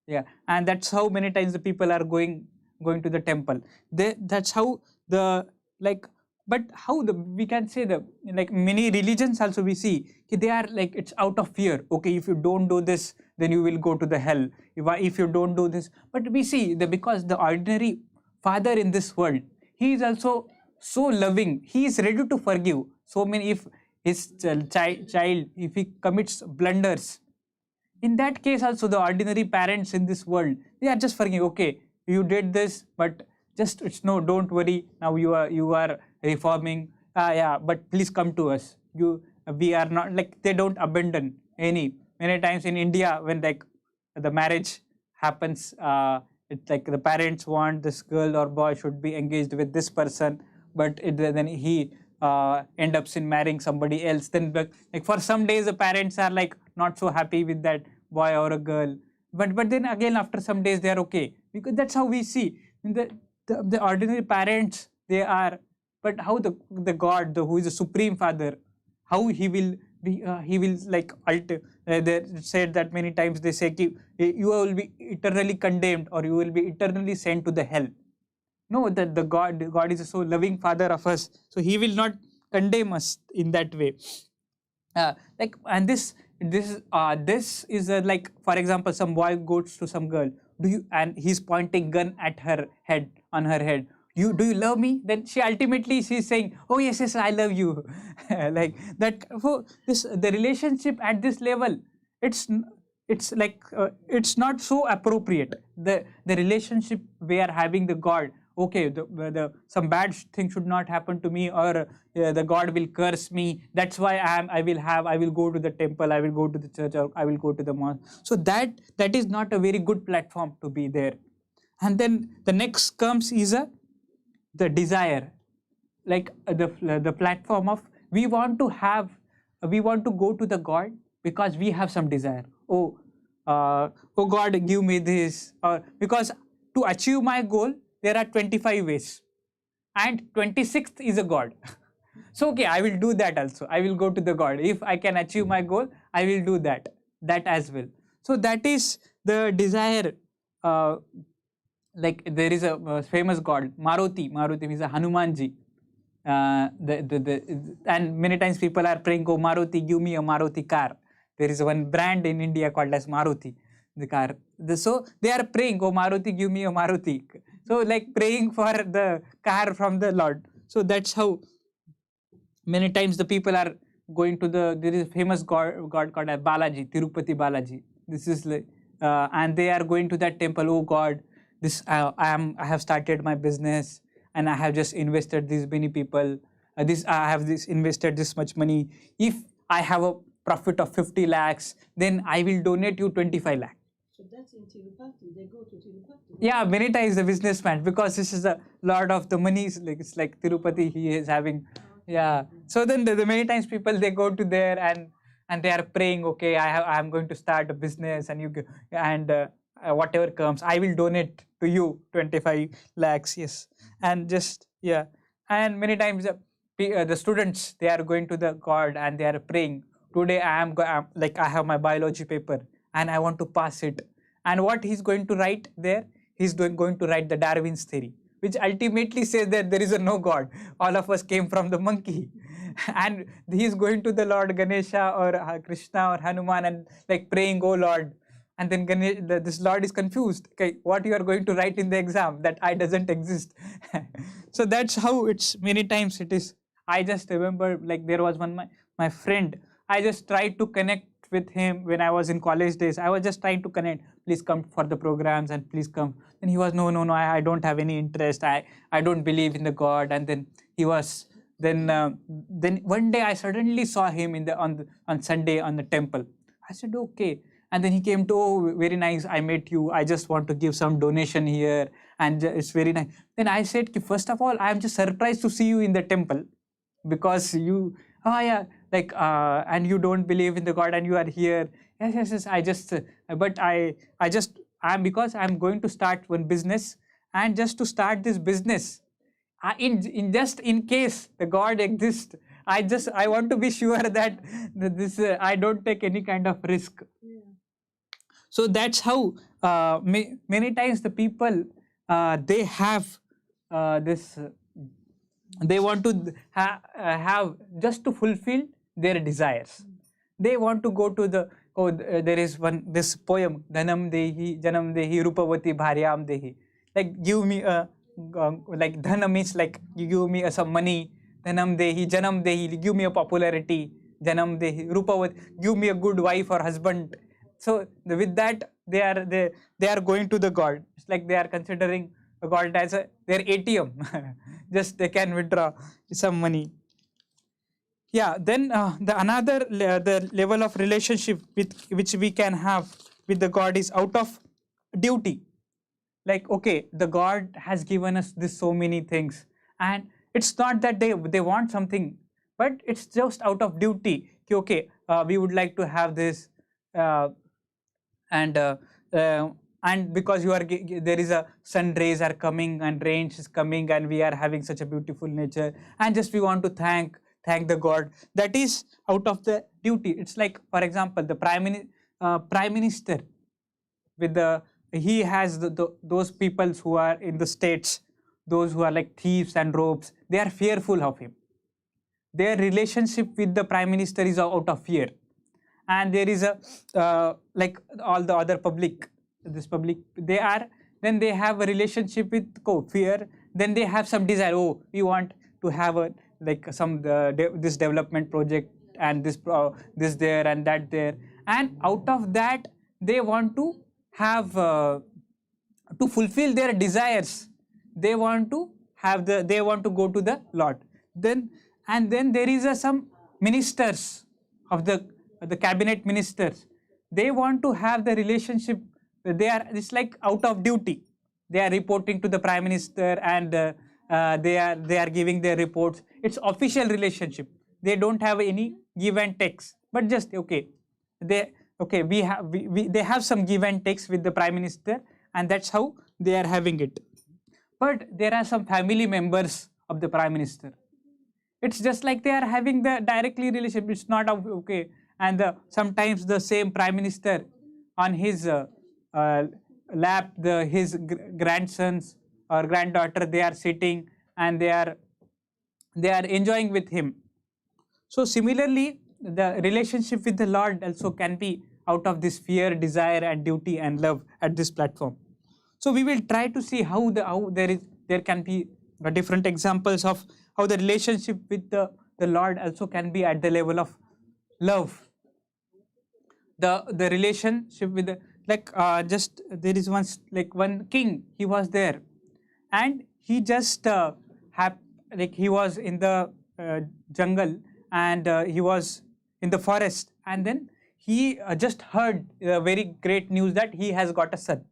Yeah, and that's how many times the people are going to the temple. That's how the, like, but how we can say, the like many religions also we see, they are like, it's out of fear. Okay, if you don't do this, then you will go to the hell. If you don't do this, but we see that because the ordinary father in this world, he is also so loving, he is ready to forgive so many. If his child, if he commits blunders, in that case also the ordinary parents in this world, they are just forgiving. Okay, you did this, but just no, don't worry, now you are reforming, yeah, but please come to us. We are not, like, they don't abandon any. Many times in India, when like the marriage happens, it's like the parents want this girl or boy should be engaged with this person, but then he end up in marrying somebody else. Then like for some days the parents are like not so happy with that boy or a girl, but then again after some days they are okay, because that's how we see the ordinary parents, they are. But how the God, who is the supreme father, how he will be, he will like they said that many times, they say you will be eternally condemned, or you will be eternally sent to the hell. No, that the God is a so loving father of us, so he will not condemn us in that way. Like, and this is like, for example, some boy goes to some girl, and he's pointing gun at her head, on her head. Do you love me? Then she's saying, oh yes, I love you. Like that. So the relationship at this level, it's like it's not so appropriate. The relationship we are having the God. Okay, some bad thing should not happen to me, or the God will curse me. That's why I will go to the temple, I will go to the church, or I will go to the mosque. So that is not a very good platform to be there. And then the next comes is the desire, like the platform of we want to go to the God because we have some desire. Oh God, give me this, or because to achieve my goal there are 25 ways, and 26th is a God. So okay, I will do that also. I will go to the God. If I can achieve my goal, I will do that as well. So that is the desire. Like there is a famous God, Maruti is a Hanumanji. And many times people are praying, oh Maruti, give me a Maruti car. There is one brand in India called as Maruti, the car. So they are praying, oh Maruti, give me a Maruti. So like praying for the car from the Lord. So that's how many times the people are going to there is a famous god called as Balaji, Tirupati Balaji. This is like, and they are going to that temple. Oh God, this I have started my business, and I have just invested these many people. I have invested this much money. If I have a profit of 50 lakhs, then I will donate you 25 lakhs. So that's in Tirupati. They go to Tirupati. Yeah, many times the businessman, because this is a lot of the money. It's like Tirupati. He is having. Yeah. So then the many times people, they go to there and they are praying. Okay, I'm going to start a business, and whatever comes, I will donate to you 25 lakhs. Yes, and just yeah, and many times the students, they are going to the God and they are praying. Today I'm like, I have my biology paper and I want to pass it. And what he's going to write there? He's going to write the Darwin's theory, which ultimately says that there is a no God. All of us came from the monkey. And he's going to the Lord Ganesha or Krishna or Hanuman and like praying, oh Lord. And then this Lord is confused. Okay, what you are going to write in the exam? That I doesn't exist. So that's how it's many times it is. I just remember, like, there was my friend. I just tried to connect with him when I was in college days. I was just trying to connect. Please come for the programs and please come. And he was, no, I don't have any interest. I don't believe in the God. And then he was, then one day I suddenly saw him on Sunday on the temple. I said, okay. And then he came to, oh, very nice, I met you. I just want to give some donation here. And it's very nice. Then I said, first of all, I am just surprised to see you in the temple, because you, like, and you don't believe in the God and you are here. Yes, I just, but because I'm going to start one business, and just to start this business, in case the God exists, I want to be sure that this, I don't take any kind of risk. Yeah. So that's how many times the people, they have this, they want to have just to fulfill their desires. They want to go to the, there is this poem, Dhanam Dehi, Janam Dehi, Rupavati Bharyam Dehi. Like, give me a, like, Dhana means like, you give me some money. Dhanam Dehi, Janam Dehi, give me a popularity. Janam Dehi, Rupavati, give me a good wife or husband. So with that, they are going to the God. It's like they are considering the God as their ATM. Just they can withdraw some money. Yeah. Then the level of relationship which we can have with the God is out of duty. Like, okay, the God has given us this so many things, and it's not that they want something, but it's just out of duty. Okay, we would like to have this. And because there is a sun rays are coming and rain is coming and we are having such a beautiful nature, and just we want to thank the God. That is out of the duty. It's like, for example, the prime minister with he has those people who are in the states, those who are like thieves and rogues. They are fearful of him. Their relationship with the prime minister is out of fear. And there is a like all the other public, they have a relationship with fear. Then they have some desire. Oh, we want to have a like some this development project and this there and that there. And out of that, they want to have to fulfill their desires. They want to go to the Lord. Then there is some ministers of the cabinet ministers. They want to have the relationship. It's like out of duty. They are reporting to the prime minister, and they are giving their reports. It's official relationship. They don't have any give and takes, but just they have some give and takes with the prime minister, and that's how they are having it. But there are some family members of the prime minister. It's just like they are having the directly relationship. It's not okay. And sometimes the same prime minister, on his lap, his grandsons or granddaughter, they are sitting and they are enjoying with him. So similarly, the relationship with the Lord also can be out of this fear, desire, and duty and love at this platform. So we will try to see how there can be different examples of how the relationship with the Lord also can be at the level of love. The relationship with the, like just there is one king, he was there, and he just like he was in the jungle, and he was in the forest, and then he just heard very great news that he has got a son,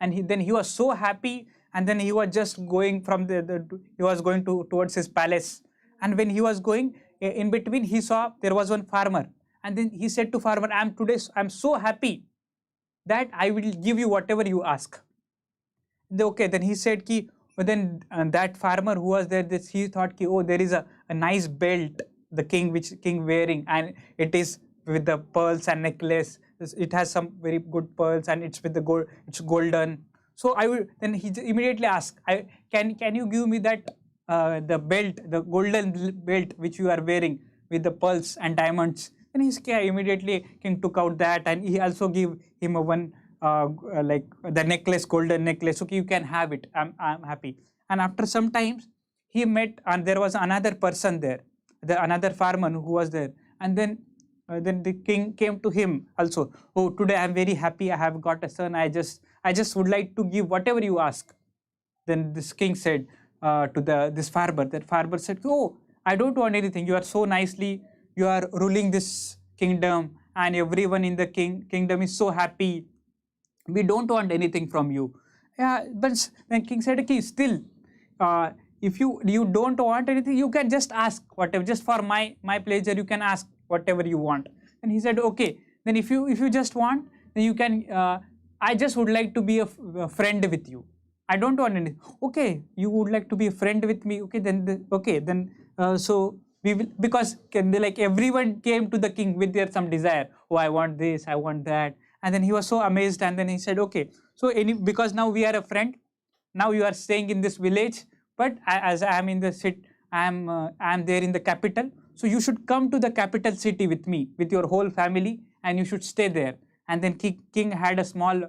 and then he was so happy, and then he was just going from he was going towards his palace, and when he was going, in between he saw there was one farmer, and then he said to farmer, I'm so happy that I will give you whatever you ask. Okay, then he said ki, then that farmer who was there, he thought ki, oh, there is a nice belt the king wearing, and it is with the pearls and necklace, it has some very good pearls, and it's with the gold, it's golden. So I will, then he immediately asked, can you give me that the belt, the golden belt which you are wearing with the pearls and diamonds? Then immediately king took out that, and he also gave him a one like the necklace, golden necklace. Okay, you can have it. I'm happy. And after some times, he met, and there was another person there, another farmer who was there, and then the king came to him also. Oh, today I'm very happy. I have got a son. I just would like to give whatever you ask. Then this king said to this farmer. That farmer said, oh, I don't want anything. You are so nicely, you are ruling this kingdom, and everyone in the kingdom is so happy. We don't want anything from you. Yeah, but then king said, okay, still, if you don't want anything, you can just ask whatever, just for my pleasure, you can ask whatever you want. And he said, okay, then if you just want, then you can, I just would like to be a friend with you. I don't want anything. Okay, you would like to be a friend with me. Okay, then so we will, because like everyone came to the king with their some desire. Oh, I want this, I want that. And then he was so amazed, and then he said, okay, so because now we are a friend, now you are staying in this village, but as I am in the city, I am there in the capital, so you should come to the capital city with me, with your whole family, and you should stay there. And then king had a small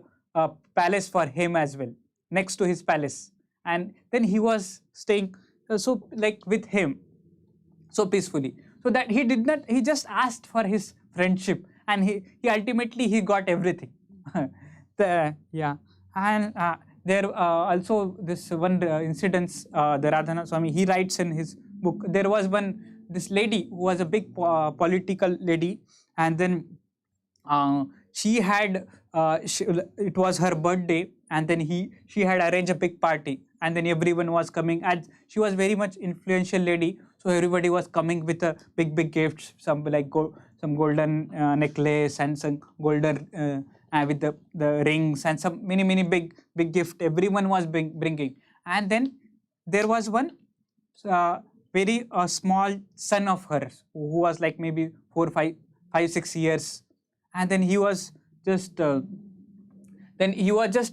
palace for him as well, next to his palace, and then he was staying so like with him so peacefully, so that he just asked for his friendship, and he ultimately got everything. Yeah. And there also this one incidents, the Radhana Swami, he writes in his book, there was this lady who was a big political lady, and then she had it was her birthday, and then she had arranged a big party, and then everyone was coming, and she was very much influential lady, so everybody was coming with a big gifts, some like some golden necklace, and some golden with the rings, and some many big gift everyone was bringing. And then there was one very small son of hers who was like maybe 6 years, and then he was just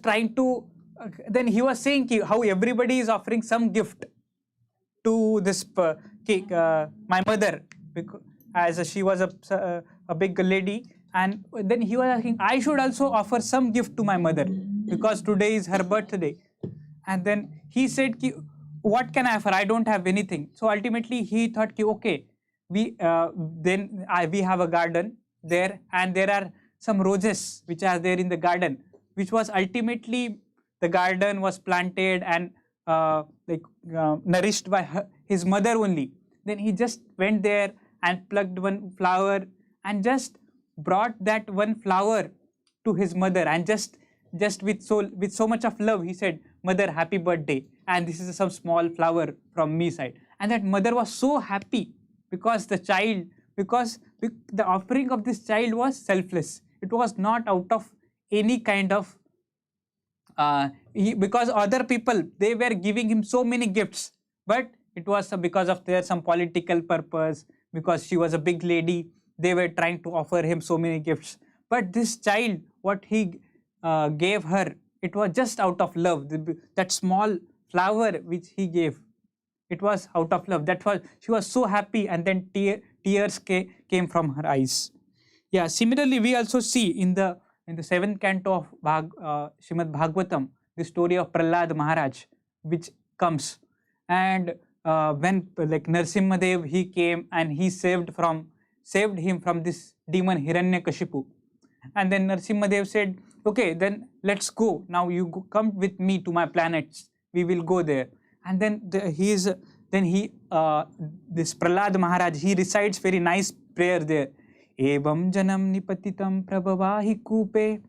trying to then he was saying how everybody is offering some gift to this my mother, because as she was a big lady, and then he was asking, I should also offer some gift to my mother because today is her birthday. And then he said, what can I offer? I don't have anything. So ultimately he thought, okay, we have a garden there, and there are some roses which are there in the garden, which was ultimately the garden was planted and nourished by his mother only. Then he just went there and plucked one flower and just brought that one flower to his mother, and just with so much of love he said, mother, happy birthday, and this is some small flower from me side. And that mother was so happy because the offering of this child was selfless. It was not out of any kind of because other people, they were giving him so many gifts, but it was because of their some political purpose, because she was a big lady, they were trying to offer him so many gifts. But this child, what he gave her, it was just out of love. That small flower which he gave, it was out of love. She was so happy, and then tears came from her eyes. Yeah, similarly we also see in the 7th canto of Srimad Bhagavatam, the story of Prahlad Maharaj, which comes, and when like Narsimhadev, he came and he saved him from this demon Hiranyakashipu. And then Narsimhadev said, okay, then let's go. Now you come with me to my planets. We will go there. And then this Prahlad Maharaj, he recites very nice prayer there. Evam janam nipatitam prabhavahi kupe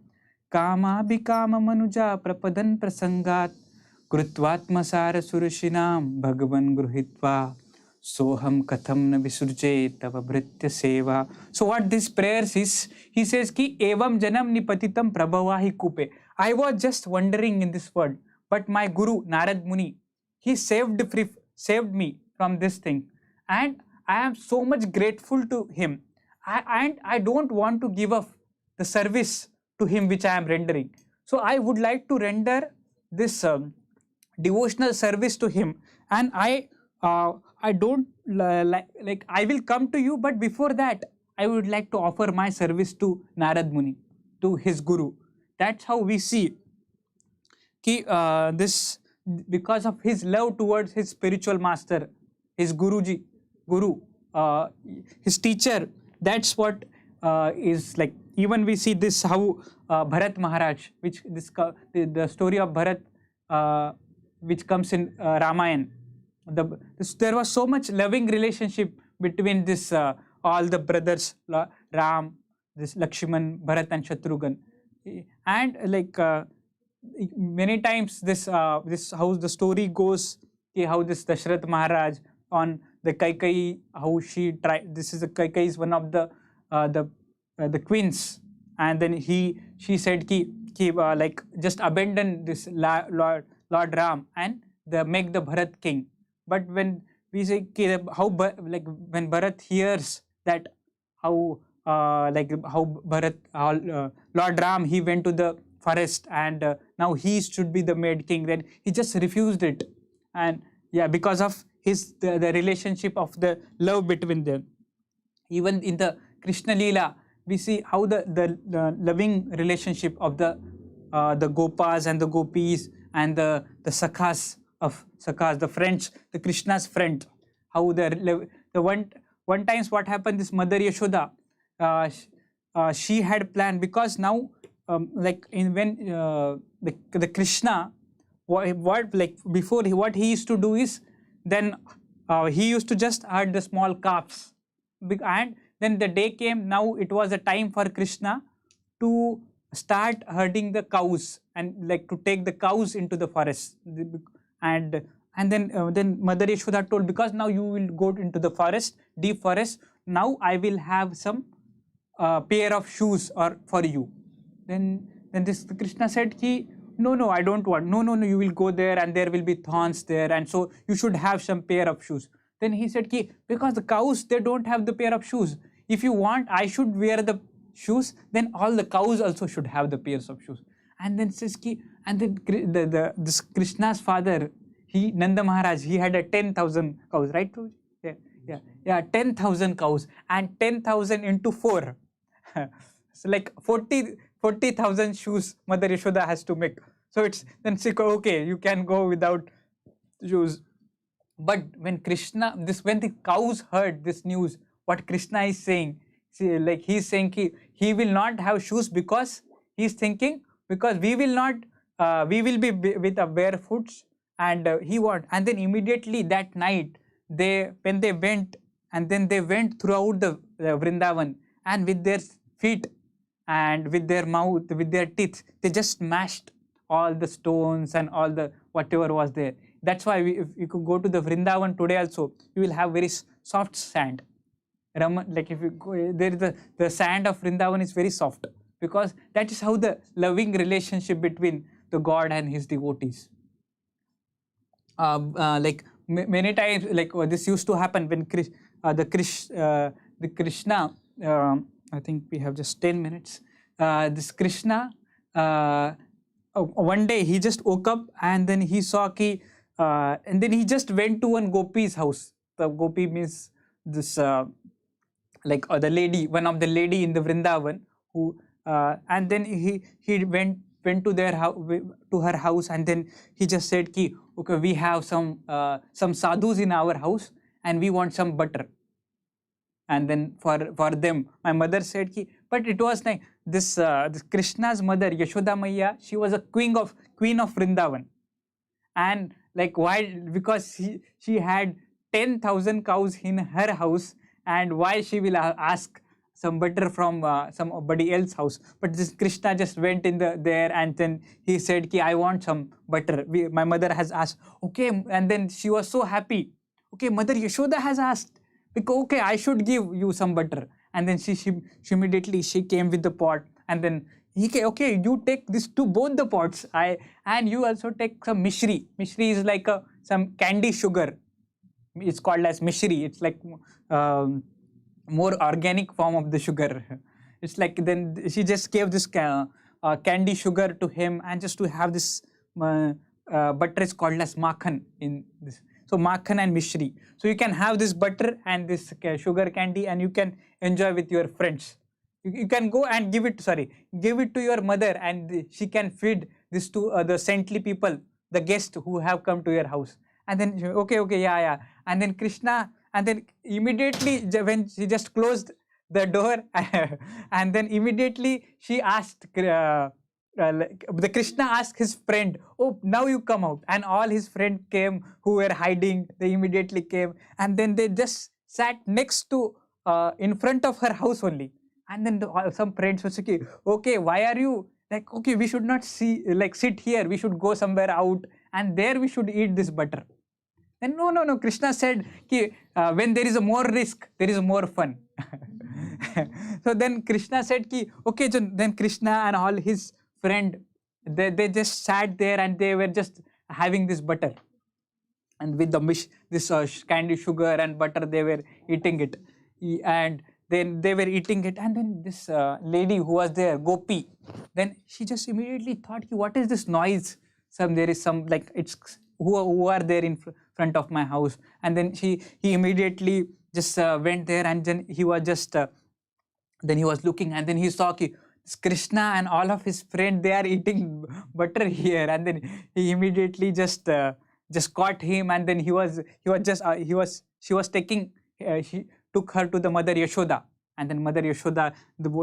kama bikama manuja prapadan prasangat krutvatmasara surushinam bhagavan gruhitva soham katham na visurje tava bhritya seva. So what this prayer is, he says ki evam janam nipatitam prabhavahi kupe. I was just wandering in this world, but my guru Narad Muni, he saved me from this thing, and I am so much grateful to him. I don't want to give up the service to him which I am rendering. So I would like to render this devotional service to him, and I don't like I will come to you, but before that I would like to offer my service to Narad Muni, to his guru. That's how we see ki this, because of his love towards his spiritual master, his guru, his teacher. That's what is like. Even we see this how Bharat Maharaj, which the story of Bharat, which comes in Ramayana. There was so much loving relationship between this all the brothers, Ram, this Lakshman, Bharat and Shatrughan, and like many times this how the story goes, how this Dashrath Maharaj on the Kaikai, how she tried. This is the Kaikai is one of the queens, and then she said ki like just abandon this Lord Ram and make the Bharat king. But when we say how like when Bharat hears that how Bharat Lord Ram, he went to the forest and now he should be the made king, then he just refused it. And yeah, because of the relationship of the love between them. Even in the Krishna Leela, we see how the loving relationship of the Gopas and the Gopis and the Sakhas, the friends, the Krishna's friend. How the one times what happened, this Mother Yashoda, she had planned, because now like in when the Krishna, what like before what he used to do is, then he used to just herd the small calves, and then the day came, now it was a time for Krishna to start herding the cows and like to take the cows into the forest. And then Mother Yashoda told, because now you will go into the forest, deep forest, now I will have some pair of shoes for you. Then this Krishna said ki, no, I don't want. No, you will go there and there will be thorns there, and so you should have some pair of shoes. Then he said ki, because the cows, they don't have the pair of shoes. If you want I should wear the shoes, then all the cows also should have the pairs of shoes. And then says ki, and then this Krishna's father, Nanda Maharaj, he had a 10,000 cows, right? Yeah, 10,000 cows, and 10,000 into 4. So like 40,000 shoes Mother Yashoda has to make. So it's then okay, you can go without shoes. But when the cows heard this news, what Krishna is saying, like he's saying he will not have shoes, because he's thinking, because we will be with a barefoot, and and then immediately that night when they went, and then they went throughout the Vrindavan, and with their feet and with their mouth, with their teeth, they just smashed all the stones and all the whatever was there. That's why if you could go to the Vrindavan today also, you will have very soft sand. Like if you go there, the sand of Vrindavan is very soft, because that is how the loving relationship between the God and his devotees. Like many times, like this used to happen when the Krishna. I think we have just 10 minutes. This Krishna, one day he just woke up and then he saw and then he just went to one Gopi's house. The Gopi means this like the lady, one of the lady in the Vrindavan, who and then he went went to to her house, and then he just said ki, okay, we have some sadhus in our house and we want some butter. And then for them, my mother said ki, but it was like this Krishna's mother Yashoda Maiya, she was a queen of Vrindavan. And like, why? Because she had 10,000 cows in her house, and why she will ask some butter from somebody else's house? But this Krishna just went in there, and then he said ki, I want some butter. My mother has asked, okay, and then she was so happy. Okay, Mother Yashoda has asked, because okay, I should give you some butter. And then she immediately she came with the pot, and then okay, you take this to both the pots. And you also take some mishri. Mishri is like some candy sugar. It's called as mishri. It's like more organic form of the sugar. It's like, then she just gave this candy sugar to him, and just to have this butter is called as makhan in this. So makhan and mishri. So you can have this butter and this sugar candy, and you can enjoy with your friends. You can go and give it to your mother, and she can feed this to the saintly people, the guests who have come to your house. And then okay, yeah. And then Krishna, and then immediately when she just closed the door, and then immediately she asked, the Krishna asked his friend, oh, now you come out. And all his friends came who were hiding. They immediately came, and then they just sat next to in front of her house only. And then some friends were saying, okay, why are you like, okay, we should not sit here, we should go somewhere out, and there we should eat this butter. Then no, Krishna said ki, when there is a more risk, there is more fun. So then Krishna said ki, okay, so then Krishna and all his friend, they just sat there, and they were just having this butter, and with this candy sugar and butter, they were eating it. And then they were eating it, and then this lady who was there, Gopi, then she just immediately thought, what is this noise? There is some, like, it's who are there in front of my house. And then he immediately just went there, and then he was just then he was looking, and then he saw Krishna and all of his friends, they are eating butter here. And then he immediately just caught him, and then she took her to the Mother Yashoda. And then Mother Yashoda,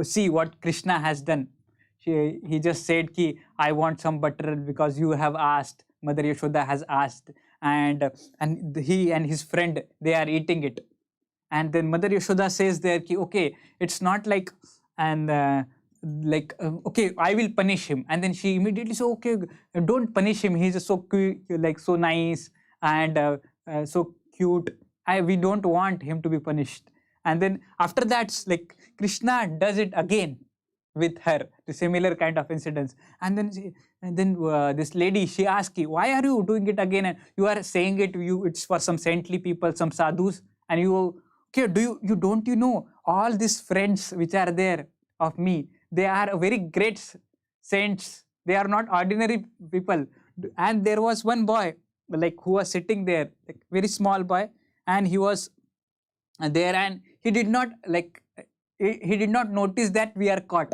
see what Krishna has done. He just said ki, I want some butter because you have asked. Mother Yashoda has asked, and he and his friend, they are eating it. And then Mother Yashoda says there ki, okay, it's not like, and okay, I will punish him. And then she immediately said, okay, don't punish him, he's so cute, like so nice and so cute. We don't want him to be punished. And then after that, like, Krishna does it again with her, the similar kind of incidents. And then this lady, she asked, why are you doing it again? And you are saying it's for some saintly people, some sadhus, and okay, don't you know all these friends which are there of me, they are very great saints, they are not ordinary people. And there was one boy, like, who was sitting there, like very small boy, and he was there, and he did not notice that we are caught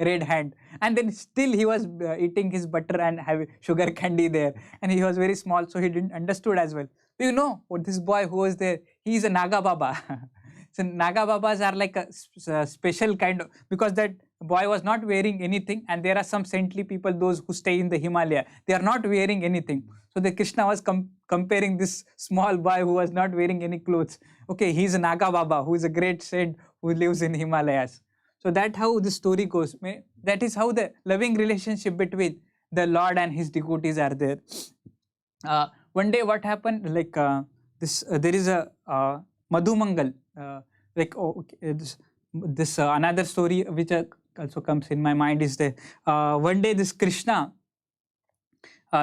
red hand, and then still he was eating his butter and having sugar candy there, and he was very small, so he didn't understood as well. Do you know what this boy who was there, he is a Naga Baba. So Naga Babas are like a special kind of, because that boy was not wearing anything, and there are some saintly people, those who stay in the Himalaya, they are not wearing anything. So the Krishna was comparing this small boy who was not wearing any clothes. Okay, he is a Naga Baba, who is a great saint who lives in Himalayas. So that's how the story goes. That is how the loving relationship between the Lord and his devotees are there. One day what happened, like there is a Madhumangal, this another story which also comes in my mind is that one day this Krishna,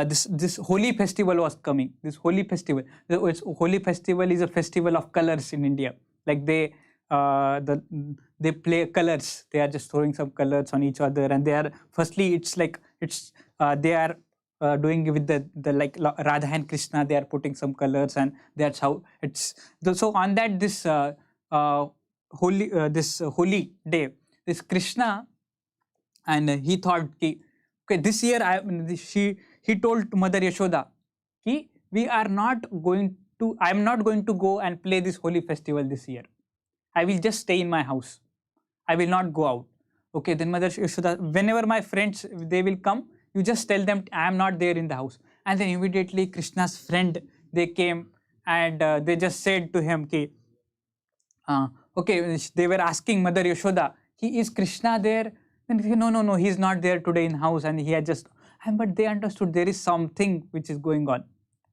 this holy festival was coming. This holy festival, holy festival is a festival of colors in India. Like they play colors. They are just throwing some colors on each other, and they are, firstly, they are doing with the like Radha and Krishna, they are putting some colors, and that's how it's. So on that this holy day, this Krishna, and he thought, Okay, this year he told Mother Yashoda, "Ki we are not going to. I am not going to go and play this holy festival this year. I will just stay in my house. I will not go out." Okay, then Mother Yashoda, "Whenever my friends they will come, you just tell them I am not there in the house." And then immediately Krishna's friend they came and they just said to him, "Ki, okay," they were asking Mother Yashoda, "Is Krishna there?" Then he said, no, he is not there today in house, and he had just." And but they understood there is something which is going on.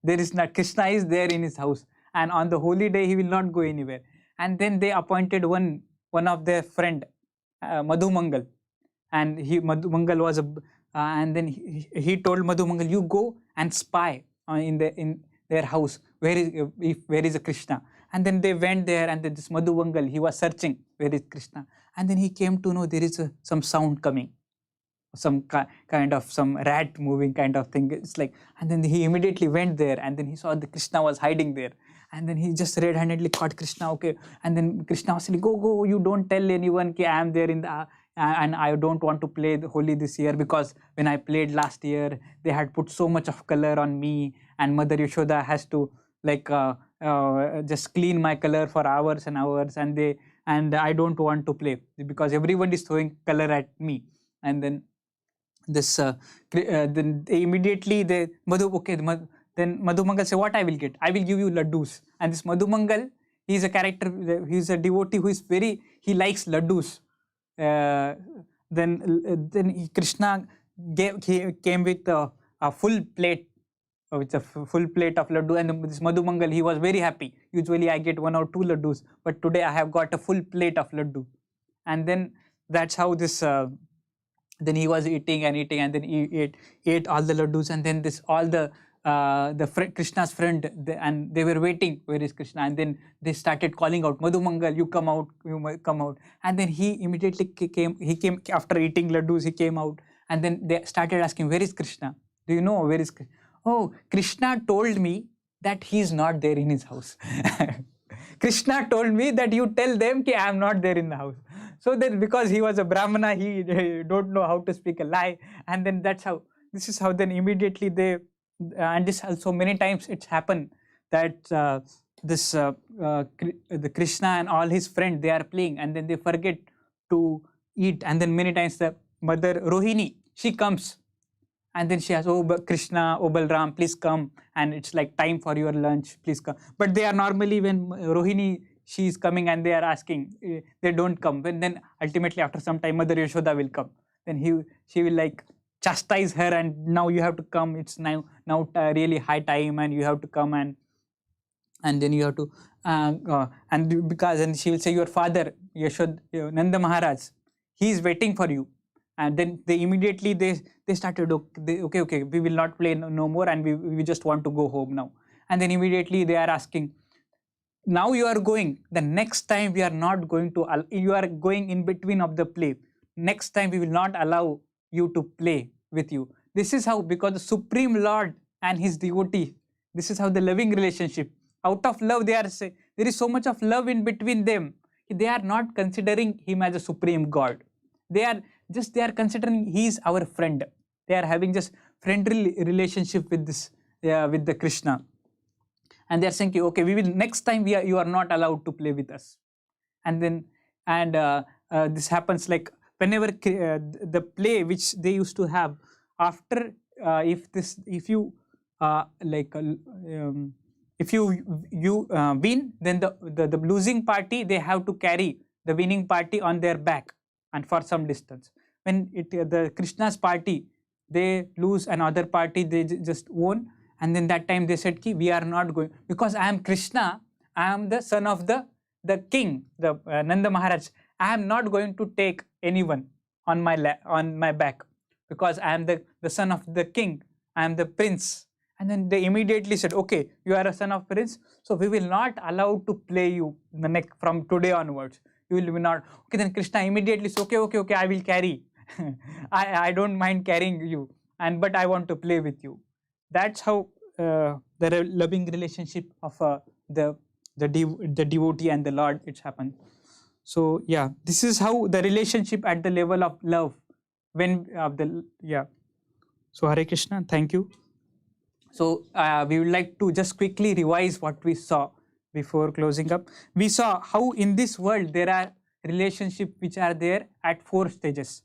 There is not, Krishna is there in his house, and on the holy day he will not go anywhere. And then they appointed one of their friend, Madhu Mangal, and Madhu Mangal was and then he told Madhu Mangal, "You go and spy in their house where is a Krishna." And then they went there, and then this Madhu Mangal, he was searching where is Krishna, and then he came to know there is some sound coming, some kind of some rat moving kind of thing. It's like, and then he immediately went there, and then he saw the Krishna was hiding there, and then he just red-handedly caught Krishna. Okay, and then Krishna was saying, "Go, you don't tell anyone that I am there in the and I don't want to play the Holi this year, because when I played last year, they had put so much of color on me, and Mother Yashoda has to like just clean my color for hours and hours, and I don't want to play because everyone is throwing color at me." And then this then immediately then Madhu Mangal said, "What I will get? I will give you laddus." And this Madhu Mangal, he is a character, he is a devotee who is he likes laddus. Then Krishna came with a full plate, with a full plate of laddu, and this Madhu Mangal, he was very happy. Usually I get 1 or 2 laddus, but today I have got a full plate of laddu. And then that's how this then he was eating, and then he ate all the laddus, and then this all the Krishna's friend, and they were waiting, where is Krishna? And then they started calling out, "Madhu Mangal, you come out, you come out." And then he immediately came after eating laddus, he came out, and then they started asking, "Where is Krishna? Do you know where is Krishna?" "Oh, Krishna told me that he is not there in his house." Krishna told me that you tell them that I am not there in the house. So then, because he was a Brahmana, he don't know how to speak a lie. And then this is how then immediately they, and this also many times it's happened that the Krishna and all his friends, they are playing, and then they forget to eat. And then many times the mother Rohini, she comes, and then she asks, "Oh, Krishna, oh Balram, please come, and it's like time for your lunch, please come." But they are normally, when Rohini, she is coming and they are asking, they don't come. But then ultimately after some time Mother Yashoda will come. Then she will like chastise her, and now you have to come. It's now really high time, and you have to come, and then you have to and she will say, "Your father Nanda Maharaj, he is waiting for you." And then they immediately they started, okay, we will not play no more, and we just want to go home now. And then immediately they are asking, "Now you are going, the next time we are not going to, you are going in between of the play. Next time we will not allow you to play with you." This is how, because the Supreme Lord and his devotee, this is how the loving relationship, out of love, there is so much of love in between them. They are not considering him as a supreme God. They are considering he is our friend. They are having just friendly relationship with this, with the Krishna. And they are saying, "Okay, we will, next time you are not allowed to play with us." And then this happens like whenever the play which they used to have after, if you win, then the losing party, they have to carry the winning party on their back and for some distance. When the Krishna's party, they lose, another party they just won. And then that time they said, "We are not going, because I am Krishna, I am the son of the king, the Nanda Maharaj. I am not going to take anyone on my back, because I am the son of the king, I am the prince." And then they immediately said, "Okay, you are a son of prince, so we will not allow to play you the next, from today onwards. You will not." Okay, then Krishna immediately said, okay, I will carry. I don't mind carrying you, but I want to play with you. That's how the loving relationship of the devotee and the Lord, it's happened. So yeah, this is how the relationship at the level of love, when So Hare Krishna, thank you. So we would like to just quickly revise what we saw before closing up. We saw how in this world there are relationships which are there at 4 stages.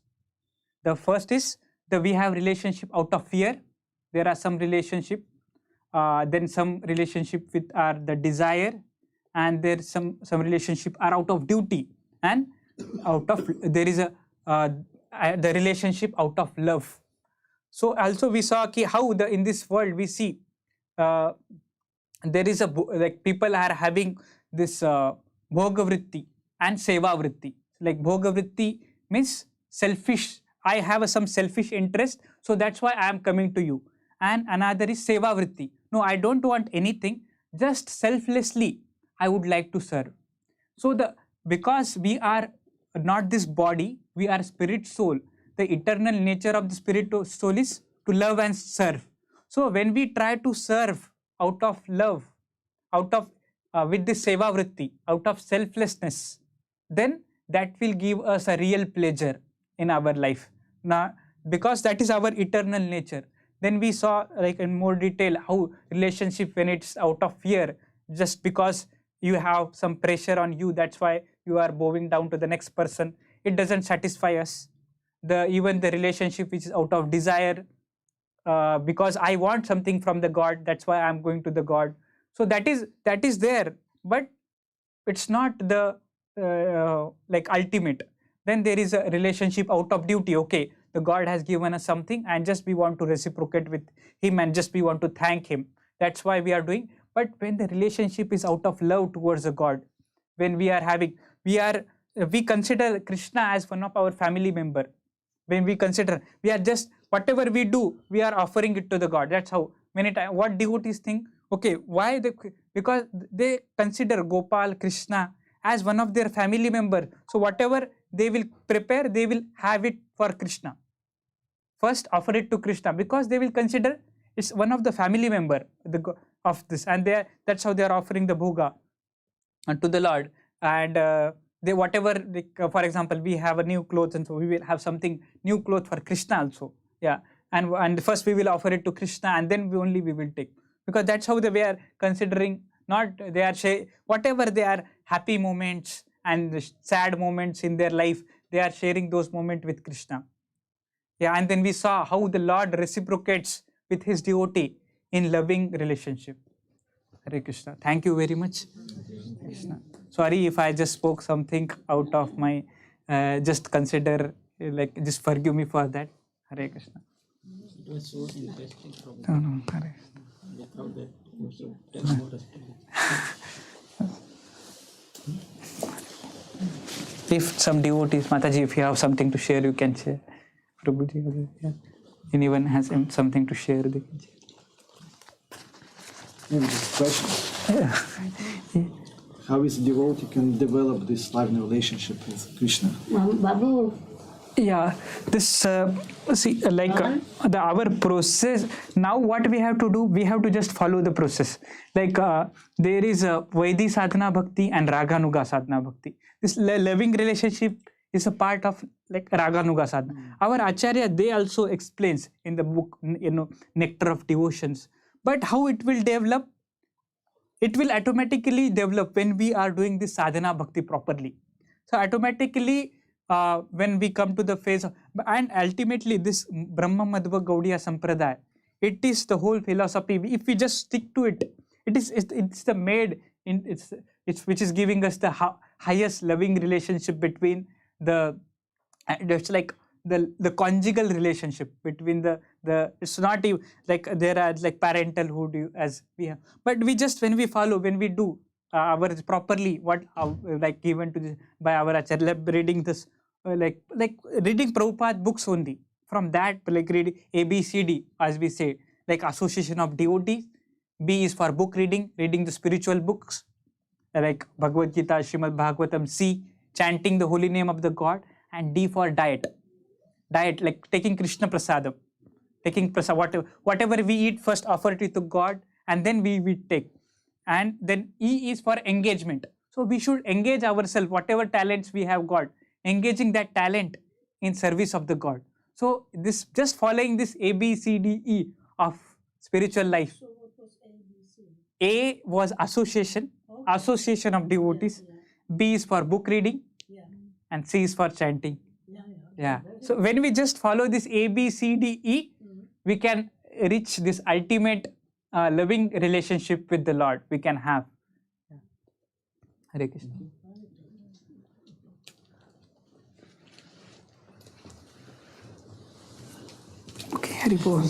The first is that we have relationship out of fear. There are some relationship, then some relationship with are the desire, and there some relationship are out of duty, and out of there is a the relationship out of love. So also we saw how in this world we see uh, there is like people are having this bhoga vritti and seva vritti. Like bhoga vritti means selfish. I have some selfish interest, so that's why I am coming to you. And another is seva vritti. No, I don't want anything. Just selflessly, I would like to serve. So because we are not this body, we are spirit soul. The eternal nature of the spirit soul is to love and serve. So when we try to serve out of love, out of with this seva vritti, out of selflessness, then that will give us a real pleasure in our life. Now, because that is our eternal nature. Then we saw like in more detail how relationship when it's out of fear, just because you have some pressure on you, that's why you are bowing down to the next person. It doesn't satisfy us. Even the relationship which is out of desire, because I want something from the God, that's why I'm going to the God. So that is there, but it's not the like ultimate. Then there is a relationship out of duty. Okay, the God has given us something, and just we want to reciprocate with Him, and just we want to thank Him. That's why we are doing. But when the relationship is out of love towards the God, when we consider Krishna as one of our family member. When we consider, we are just whatever we do, we are offering it to the God. That's how many times what devotees think. Okay, why because they consider Gopal, Krishna as one of their family member. So whatever they will prepare, they will have it for Krishna. First offer it to Krishna, because they will consider it's one of the family member of this, and that's how they are offering the bhoga to the Lord. And they whatever, for example, we have a new clothes, and so we will have something new cloth for Krishna also. Yeah, and first we will offer it to Krishna, and then we will take, because that's how they are considering. Not they are whatever they are happy moments and sad moments in their life, they are sharing those moments with Krishna. Yeah, and then we saw how the Lord reciprocates with his devotee in loving relationship. Hare Krishna. Thank you very much. Krishna. Sorry if I just spoke something out of my, just consider, like, just forgive me for that. Hare Krishna. It was so interesting from No, Hare. without that you should tell more story. If some devotees, Mataji, if you have something to share, you can share. Prabhuji, yeah. Anyone has something to share, they can share. Maybe just a question. How is a devotee can develop this lively relationship with Krishna? Babu, Yeah, this our process. Now, what we have to do, we have to just follow the process. Like there is a Vaidhi sadhana bhakti and Raganuga sadhana bhakti. This loving relationship is a part of like Raganuga sadhana. Our Acharya, they also explains in the book, Nectar of Devotions. But how it will develop? It will automatically develop when we are doing this sadhana bhakti properly. So automatically, when we come to the phase of, and ultimately this Brahma Madhva Gaudiya Sampradaya, it is the whole philosophy. If we just stick to it, it's the made in it's which is giving us the highest loving relationship between it's like the conjugal relationship between the it's not even like there are like parentalhood as we have, but we just when we follow, when we do our properly what like given to this by our Acharya, reading this like reading Prabhupada books only, from that like reading ABCD as we say, like association of devotees. B is for book reading the spiritual books like Bhagavad Gita, Srimad Bhagavatam. C, chanting the holy name of the God. And D for diet like taking Krishna prasadam, taking whatever we eat, first offer it to God, and then we take. And then E is for engagement. So we should engage ourselves, whatever talents we have got, engaging that talent in service of the God. So this just following this A, B, C, D, E of spiritual life. So what was ABC? A was association, Okay. association of devotees. Yeah, B is for book reading, yeah, and C is for chanting. yeah, yeah. Yeah. Very So when we just follow this A, B, C, D, E, Mm. we can reach this ultimate loving relationship with the Lord. We can have. Hare Krishna. Okay, Hari Bol.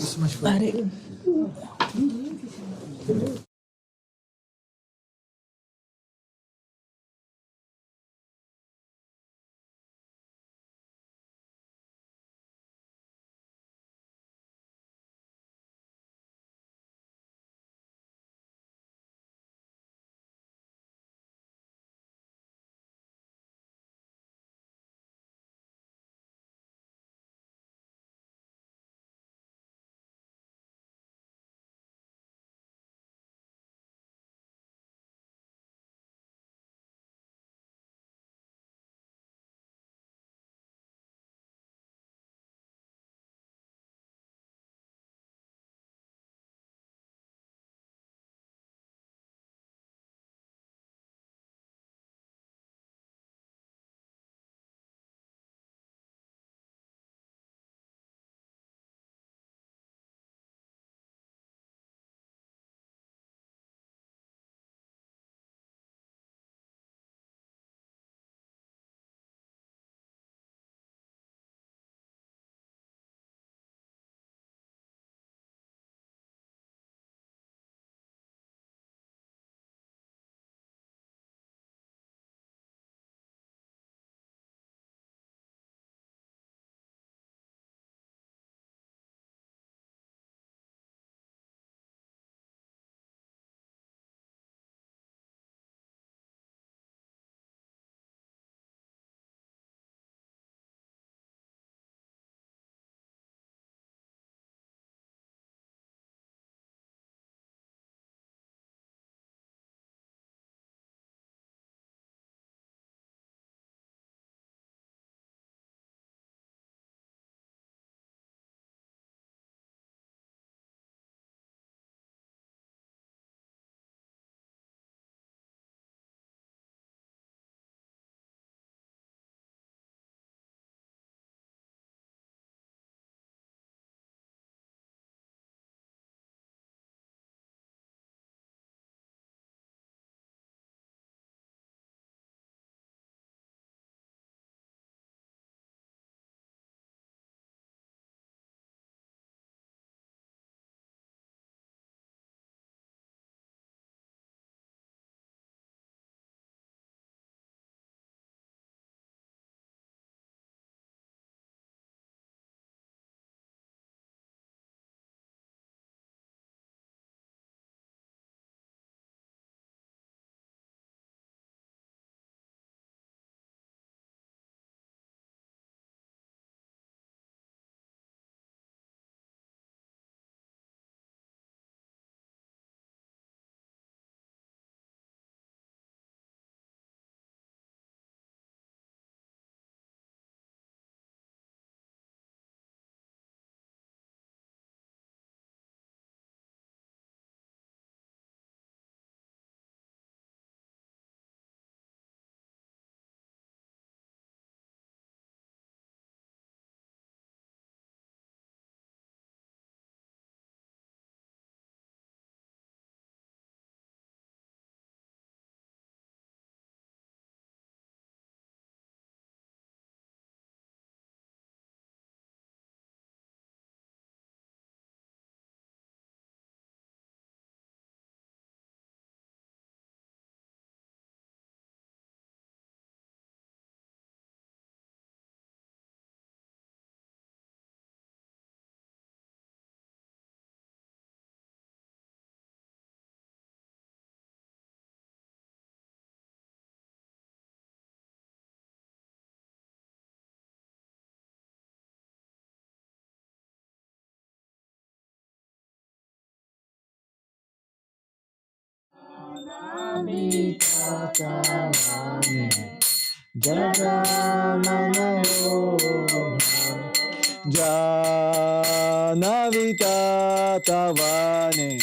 Janavitatavane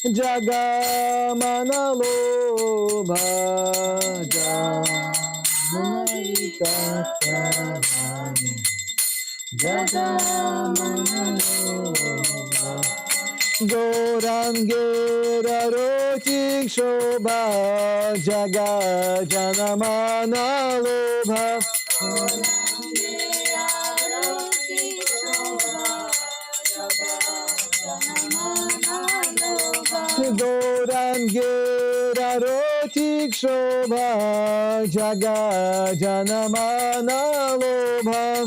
Jagamanalobha Janavitatavane Jagamanalobha Gorangera Rotik Shobha Jaga Janamanalobha Gorangera Rotik Shobha Jaga Janamanalobha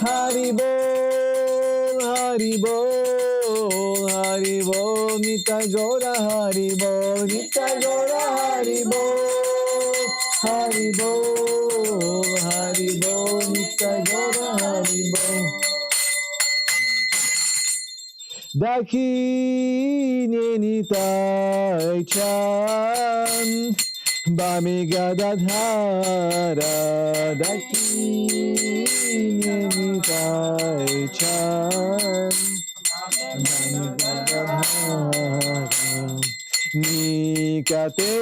Hari Bol, Hari Bol, Hari Bol, Nitai Gora Hari Bol, Nitai Gora Hari Bol, Hari Bol, Hari Bol, Nitai Gora Hari Bol. Dakini Nitai Chan, Bami Gadadhara, Dakini Nitai Chan, Bami Gadadhara, Nikate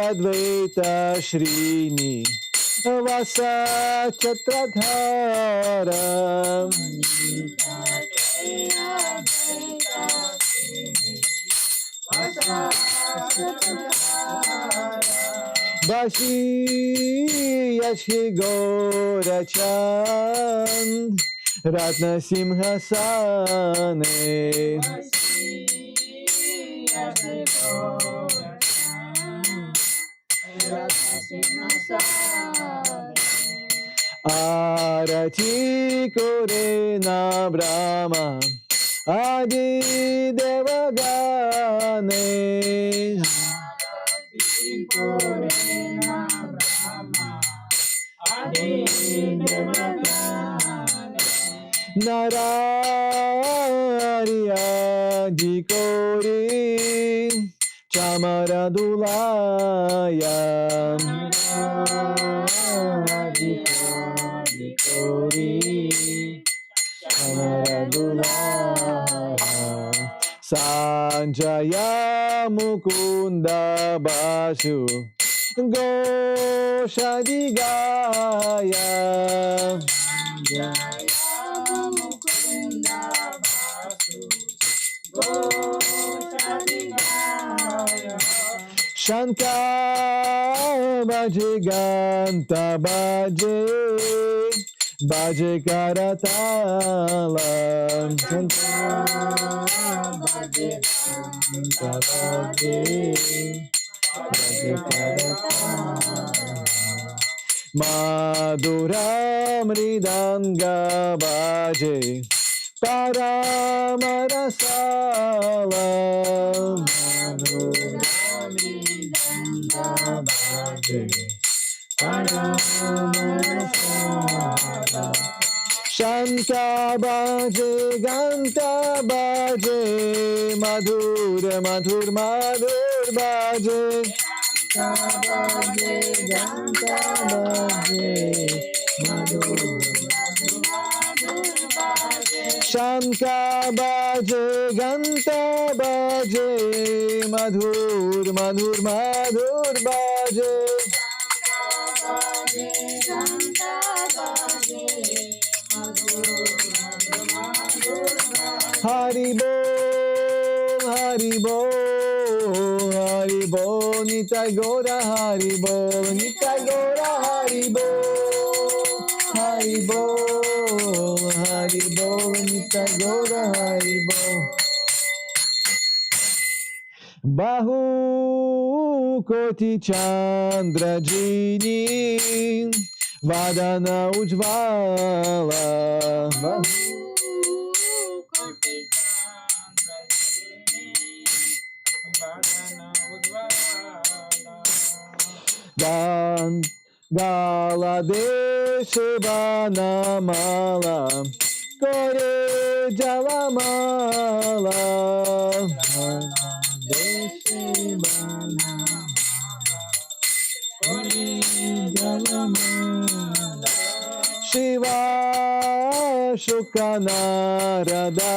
Advaita Shrini, Vasa Chatradhara, Bashi Yashi Gorachan Ratna Simhasane Arati Korena Brahma Adi Devagane Narariya Dikori Chamaradulaya Dikori Chamaradulaya Sanjaya Mukunda Basu Goshadigaya Shankar Baje Ganta Baje Baje Karatala Shankar Baje Ganta Baje Baje Karatala Madhura Mridanga Baje Paramarasala Madhura Mridanga Baje Paramarasala Shanta Baje Ganta Baje Madhur Madhur Madhur Baje Baje Ganta Baje Madhur Shanka Baje Ganta Baje Madhur Madhur Madhur Baje Hari Bol, Hari Bol, Hari Bol, Nitai Gora Hari Bol, Nitai Gora Hari Bol, Hari Bol, Hari Bol, Nitai Gora Hari Bol. Bahu Koti Chandra Jini Vadana Ujvala Bahu Gala Deshivana Mala Kore Jalamala Deshivana Shiva Shukanarada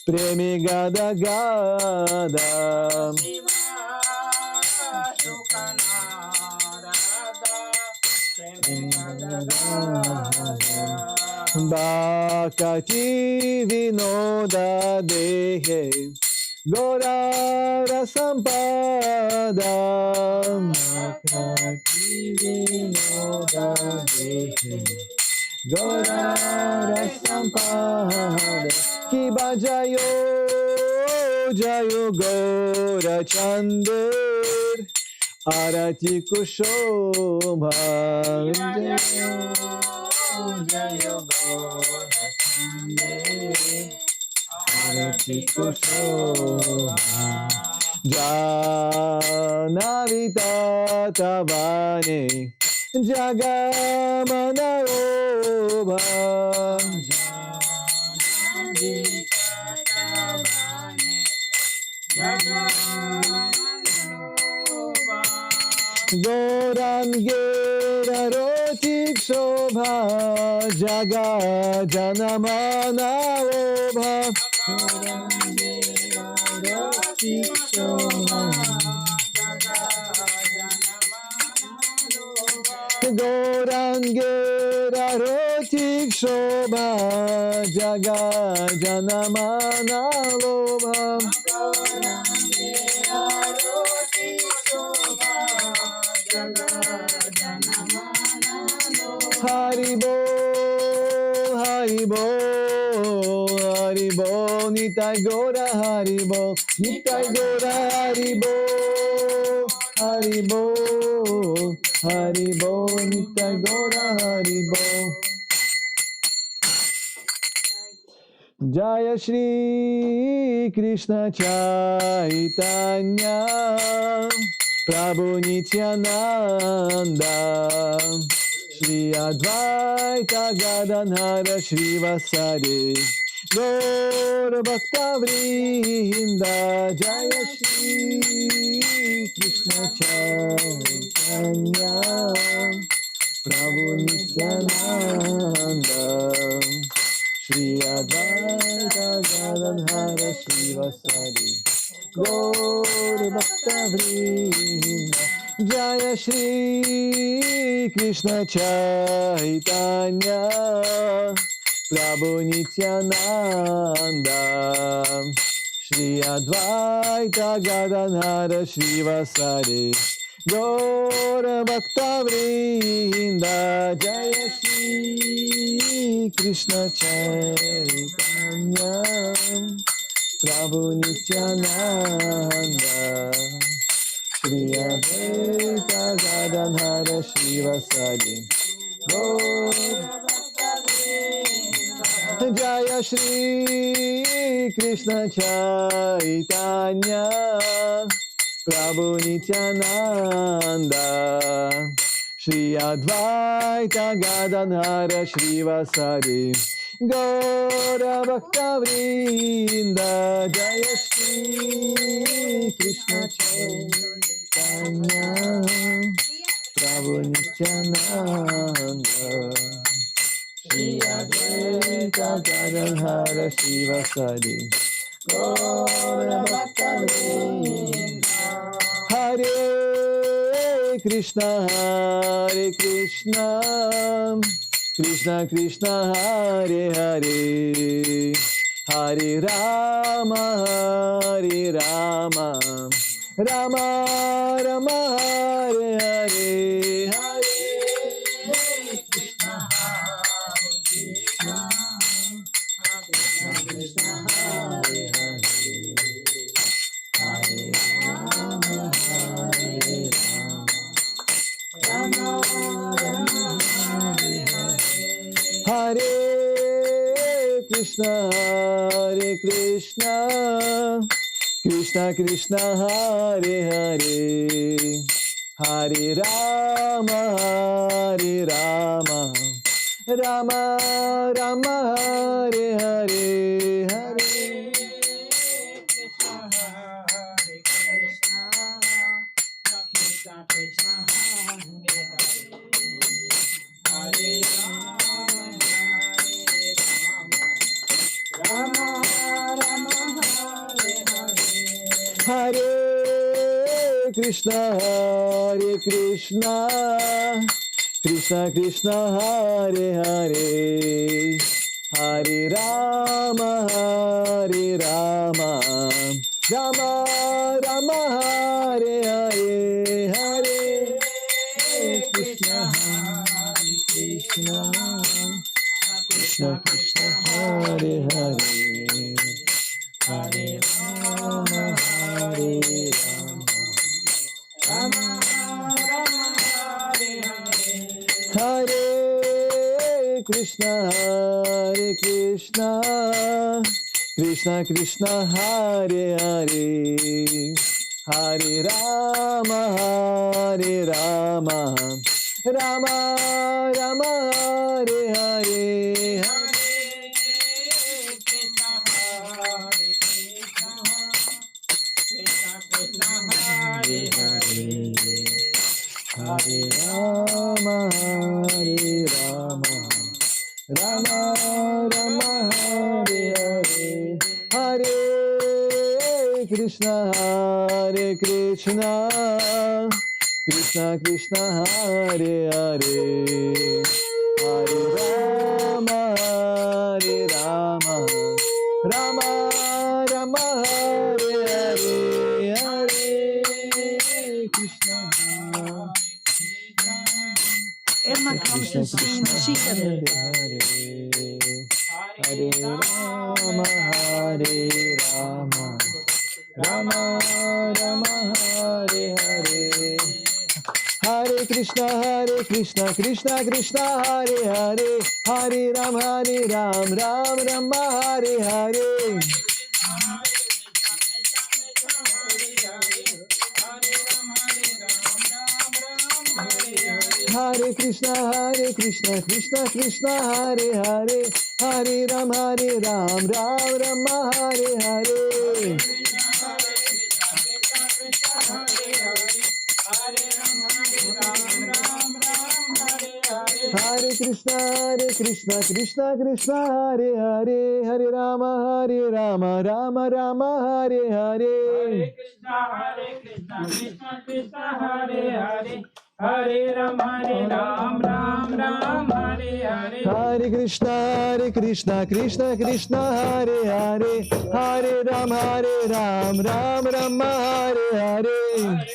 Premi Gada Gada Bhakati Vinoda Dehe Gorara Sampada Bhakati Vinoda Dehe Gorara Sampada Kiba Jayo Jayo Gora Chandir Arati Kushobha Jayo Jayo Gora Chandir Arati Kushobha Janavita Tavane Jagamana Obha Gorangera Rotik Shobha Jaga Janamana Obha Gorangera Rotik Shobha Gorangera Rotik Shobha Jaga Janamana Obha Haribo, Haribo, Haribo, Nitai Gora Haribo, Nitai Gora Haribo, Haribo, Haribo, Nitai Gora Haribo. Jaya Shri Krishna Chaitanya Prabhu Nityananda Shri Advaita Gadadhara Shrivasari Gaur Bhakta Vrinda Jaya Shri Krishna Chaitanya Prabhu Nityananda Shri Advaita Gadadhara Shrivasari Gaur Bhakta Vrinda Jaya Shri Krishna Chaitanya Prabhu Nityananda Shri Advaita Gadadhara Shrivasari Gaur Bhakta Vrinda Jaya Shri Krishna Chaitanya Prabhu Nityananda Shri Advaita Gadadhara Shrivasari Jaya Shri Krishna Chaitanya Prabhu Nityananda Shri Advaita Gadadhara Shrivasari Gaura Bhakta Vrinda Jaya Shri Krishna Chaitanya Prabhu Nityananda Shri Advaita Gadadhara Shrivasari Gaura Bhakta Vrinda Hare Krishna Krishna Krishna Hare Hare Hare Rama Rama Rama Hare Hare Hare Krishna Krishna Krishna Hare Hare Hare Rama Rama Rama Hare Hare Hare Krishna Krishna Krishna Hare Hare Hare Rama Rama Rama Hare Hare Hare Krishna Krishna Krishna Hare Krishna, Krishna Krishna, Hare Hare, Hare Rama, Rama Rama, Hare Hare, Hare Krishna, Krishna Krishna Krishna, Hare Hare, Hare Rama, Hare Rama, Hare Krishna, Krishna Krishna, Hare Hare, Hare Rama, Rama Rama, Hare Hare, Hare Hare Rama, Rama Rama, Hare Hare, Hare Krishna, Krishna Krishna, Hare Hare, Hare Rama, Rama Rama, Hare Hare, Hare Krishna, Emma comes to sing Shikare. Hare Rama, Rama Rama, Hare Hare, Hare Krishna, Krishna Krishna, Hare Hare, Hare Ram, Ram Rama, Hare Hare, Hare Krishna, Krishna Krishna, Hare Hare, Hare Ram, Ram Rama, Hare Hare, Hare Krishna, Krishna Hare Hare, Hare Rama, Rama Rama, Hare Hare, Krishna, Hare Hare, Hare Ram, Ram Hare Hare.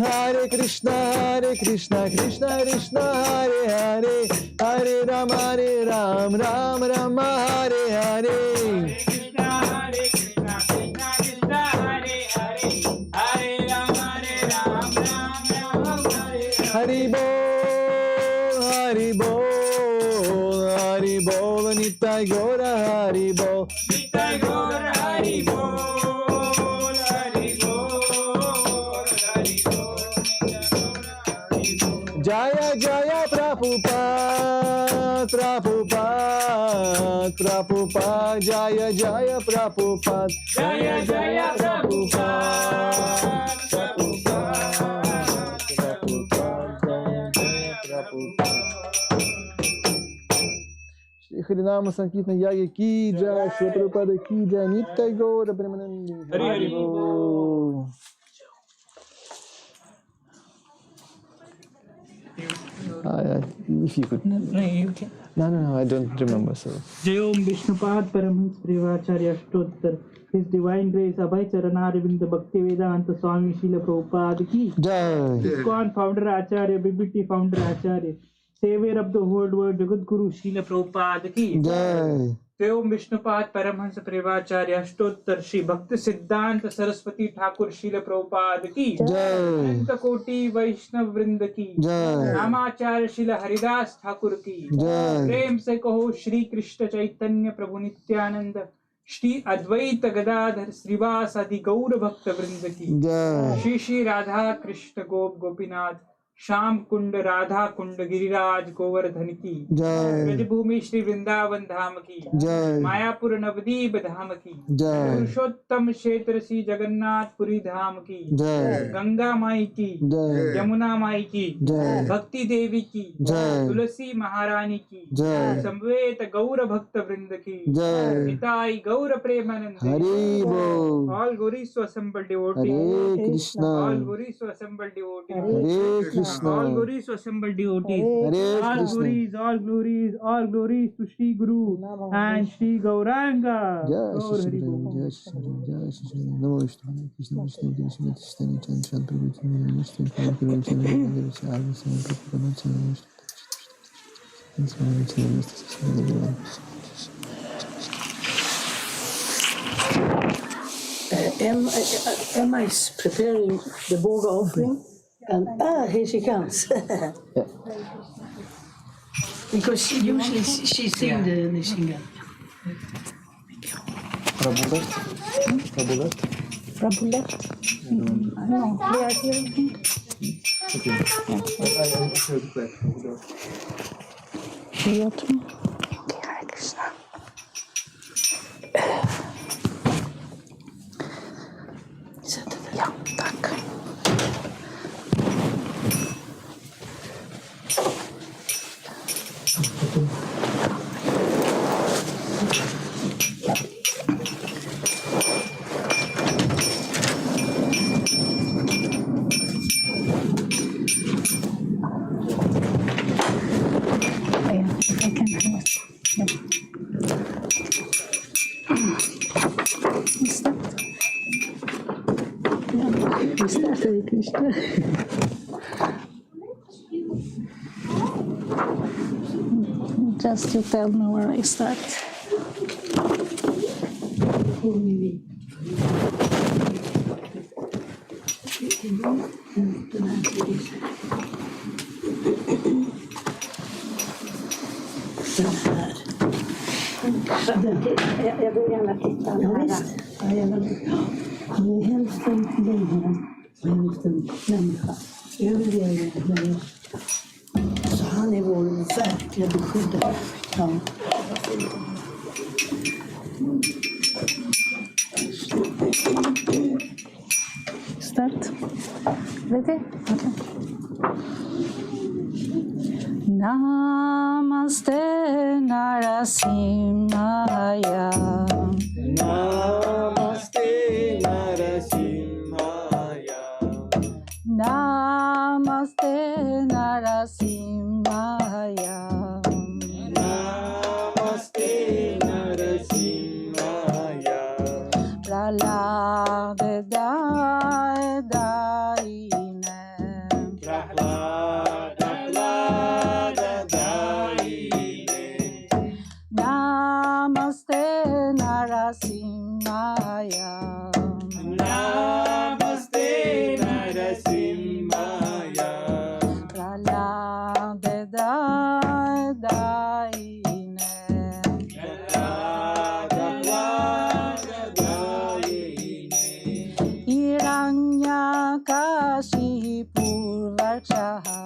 Hare Krishna, Krishna Hare Hare, Hare Ram, Ram Rama, Hare Hare, Hare Krishna, Krishna Hare Hare, Hare Ram, Rama, Hare Hare, Hari Bol, Nitai Gora, Hari Bol, Jaya Jaya Prabhupada, Jaya Jaya Prabhupada, Jaya Jaya Shri Harinama Sankirtan Yagi ki jai, Shri Prabhupada ki jai, Nitai Gaura Premanandi, Hari Bol. If you could. No, you can. No, I don't remember. So. Jayom Vishnupad Paramhans Privacharya Ashtottar, His Divine Grace Abhay Charanaravinda Bhakti Vedanta Swami Srila Prabhupada ki Jai. ISKCON founder Acharya, BBT founder Acharya, Savior of the whole world Jagat Guru Srila Prabhupada ki Jai. Jayom Vishnupad Paramhans Privacharya Ashtottar, Shri Bhakti Siddhanta Saraswati Thakur Srila Prabhupada ki Jai. Anta Koti Vaishnav Vrinda ki Jai. Namacharya Srila Haridas Thakur ki Jai. प्रेम से कहो श्री कृष्ण चैतन्य प्रभु नित्यानंद श्री अद्वैत गदाधर श्रीवास आदि गौर भक्त वृंद की Jai. Shri Shri Radha Krishna गोप गोपीनाथ श्याम कुंड राधा कुंड गिरिराज गोवर्धन की जय ब्रजभूमि श्री वृंदावन धाम की जय मायापुर नवदीप धाम की जय पुरुषोत्तम क्षेत्र श्री जगन्नाथपुरी धाम की जय गंगा माई की जय यमुना माई की जय भक्ति देवी की जय तुलसी महारानी की जय संवेत गौर भक्त वृंद की जय निताई गौर प्रेमानंद हरि बोल all glories to assembled devotees Hare Krishna all glories to assembled devotees Hare Krishna all glories to assembled devotees Hare all Krishna all glories to Shri Guru and Shri Gauranga. जय Gaur Shri Hari Ram Bol. जय श्री राम जय श्री राम नमो विष्णु कृष्ण विष्णु कृष्ण कृष्ण चंद्र शांत विष्णु विष्णु प्रभु चंद्र मंदिर से आगे से प्रभु चंद्र Emma is preparing the Boga offering, and here she comes. Because usually she sings the singer. Prabhu left. Prabhu left? No, they are here. Okay. I should play. Okay, Hare Krishna. Ja, tack. I can have it. Is that? Is that Hare Krishna? Just you tell me where I start. Jag vill gärna titta. Ja, visst. Ja, han är hälften lejon och hälften människa. Över det. Så han är vår verkliga beskyddare. Ja. Start. Ready? Okay. Namaste Narasimhaya. Namaste Narasimhaya. Namaste Narasimhaya. Namaste Narasimhaya. Pralade daine. Namaste Narasimhaya. Namaste Narasimhaya. Pralade daine. Hiranyakashipur Vakshaha.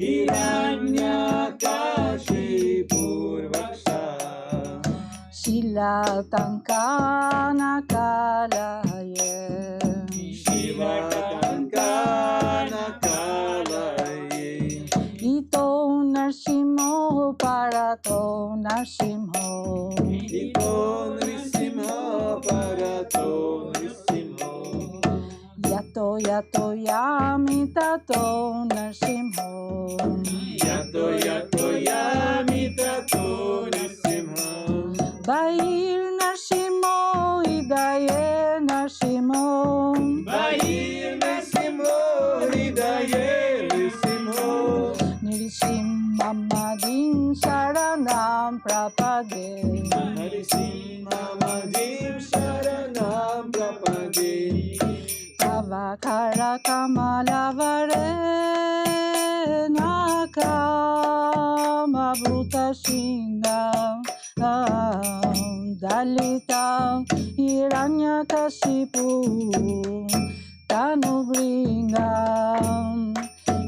Hiranyakashipur Vakshaha. Shilatankana kalaye. Shivatankana kalaye. Ito narsimho parato narsimho. Ito nrisimha parato nrisimha. Yato yato yamitato narsimho. Yato yato yamitato nrisimha. Bair narsimho idaye narsimho. Bahir nrisimha hidaye nrisimha. Nrisimhamadin sharanam prapade. Nrisimhamadin sharanam prapade. Avakara kamalavare nakama bhutashinga. Dalita Hiranyakashipu Tanubringa.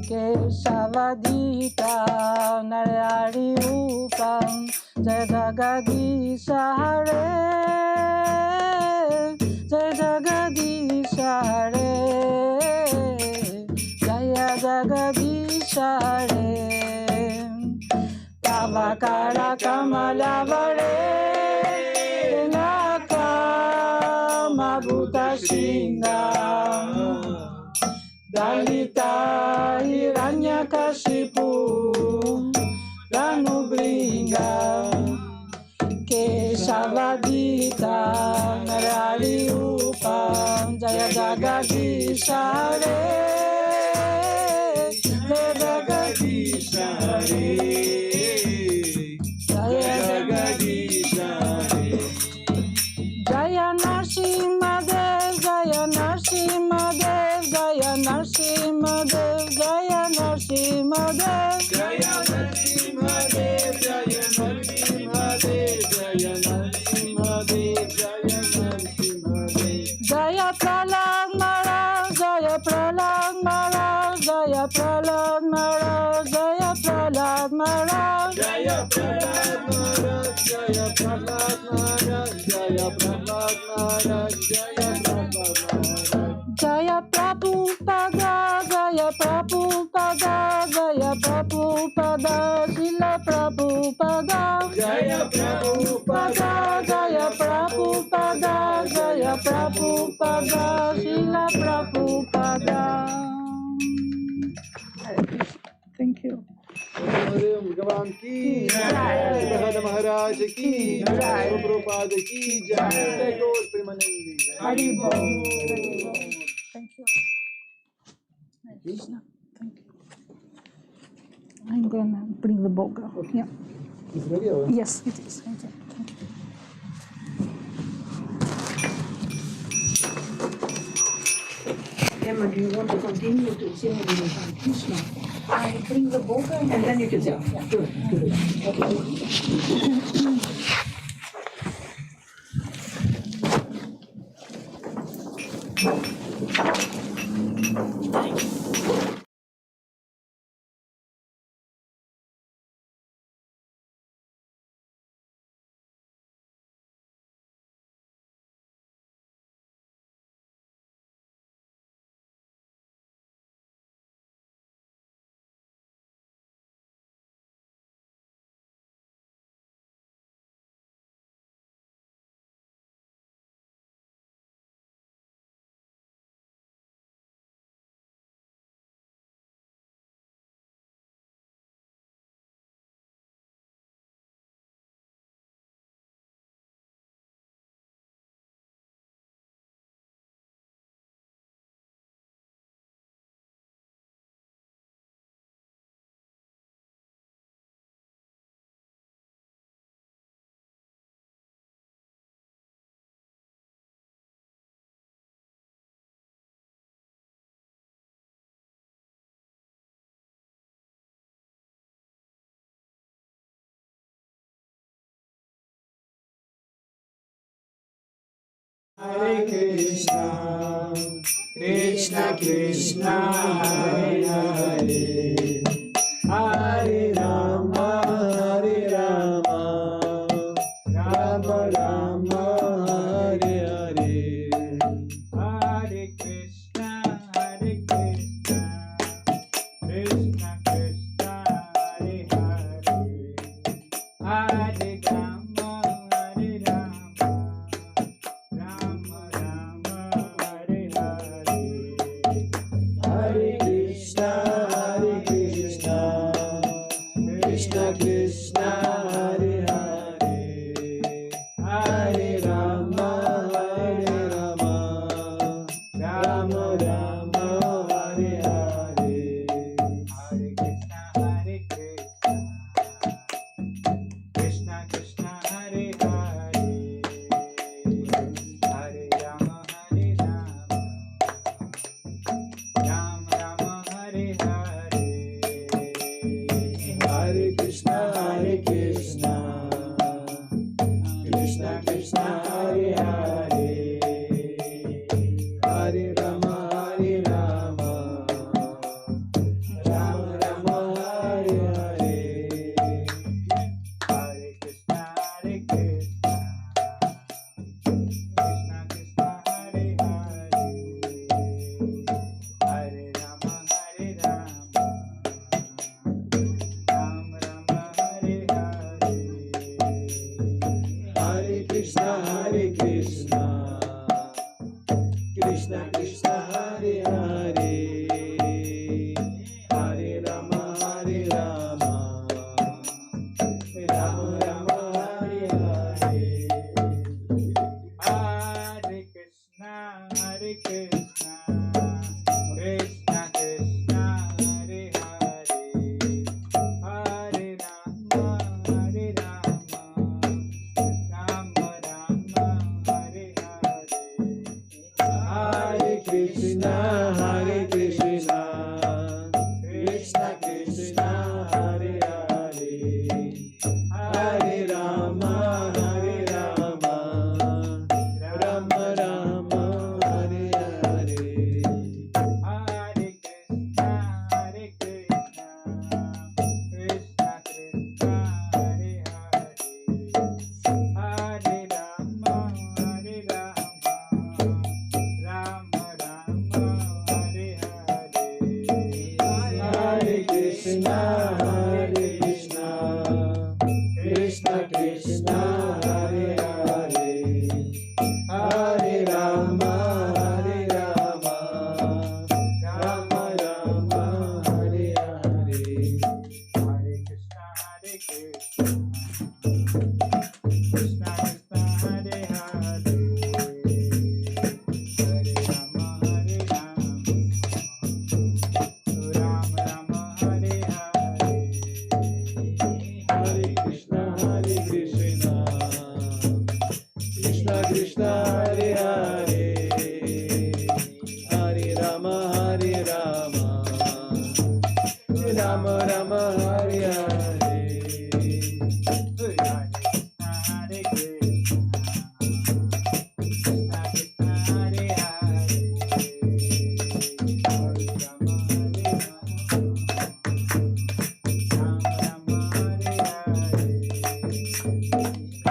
Keshavadita Narari Upam Jai Jagadisha Hare Jai Jagadisha Hare Jaya Jagadisha Hare Tavakara Kamalavare Mabuta Shinga Dalita Hiranyakashipu Danubringa Keshavadita Narari Upam Jaya Jagadisha Hare Jaya Jagadisha Hare Jaya Jagadisha Hare Jaya Narasimhadev, Jaya Narasimhadev, Jaya Narasimhadev, Jaya Narasimhadev, Jaya Narasimhadev, Jaya Narasimhadev, Jaya Narasimhadev, Jaya Narasimhadev. Jaya Prahlad Maharaj, Jaya Prahlad Maharaj, Jaya Prahlad Maharaj, Jaya Prahlad Maharaj, Jaya Prahlad Maharaj, Jaya Prahlad Maharaj, Jaya Prahlad Maharaj, Jaya Prahlad Maharaj. Jaya Prabhupada, Jaya Prabhupada, Jaya Prabhupada, Srila Prabhupada, Jaya Prabhupada, Jaya Prabhupada, Jaya Prabhupada, Srila Prabhupada. Thank you. भगवान की जय, महाराज की जय, प्रभुपाद की जय, गौर Premanandi Hari Bol. Thank you. Krishna. Thank you. I'm gonna bring the boga. Okay. Yeah. Is it ready or? Yes, it is. Thank you. Thank you. Emma, do you want to continue to sing in Krishna? I bring the boga And then you can sing. Yeah. Good, good. Hare Krishna, Krishna Krishna, Hare Hare, Hare Rama, Hare Rama, Rama Rama, Hare Hare, Hare Krishna, Hare Krishna, Krishna Krishna, Hare Hare, Hare Rama, Hare Rama, Rama Rama, Hare Hare, Hare Krishna, Krishna Krishna, Krishna Krishna, Hare Hare, Hare Rama, Rama Rama, Hare Hare. Hare Krishna, Krishna Krishna, Hare Hare, Hare Rama, Rama Rama, Hare Hare. Hare Krishna, Krishna Krishna, Hare Hare, Hare Rama, Rama Rama, Hare Hare. Hare Krishna, Krishna Krishna, Hare Hare, Hare Rama, Rama Rama, Hare Hare.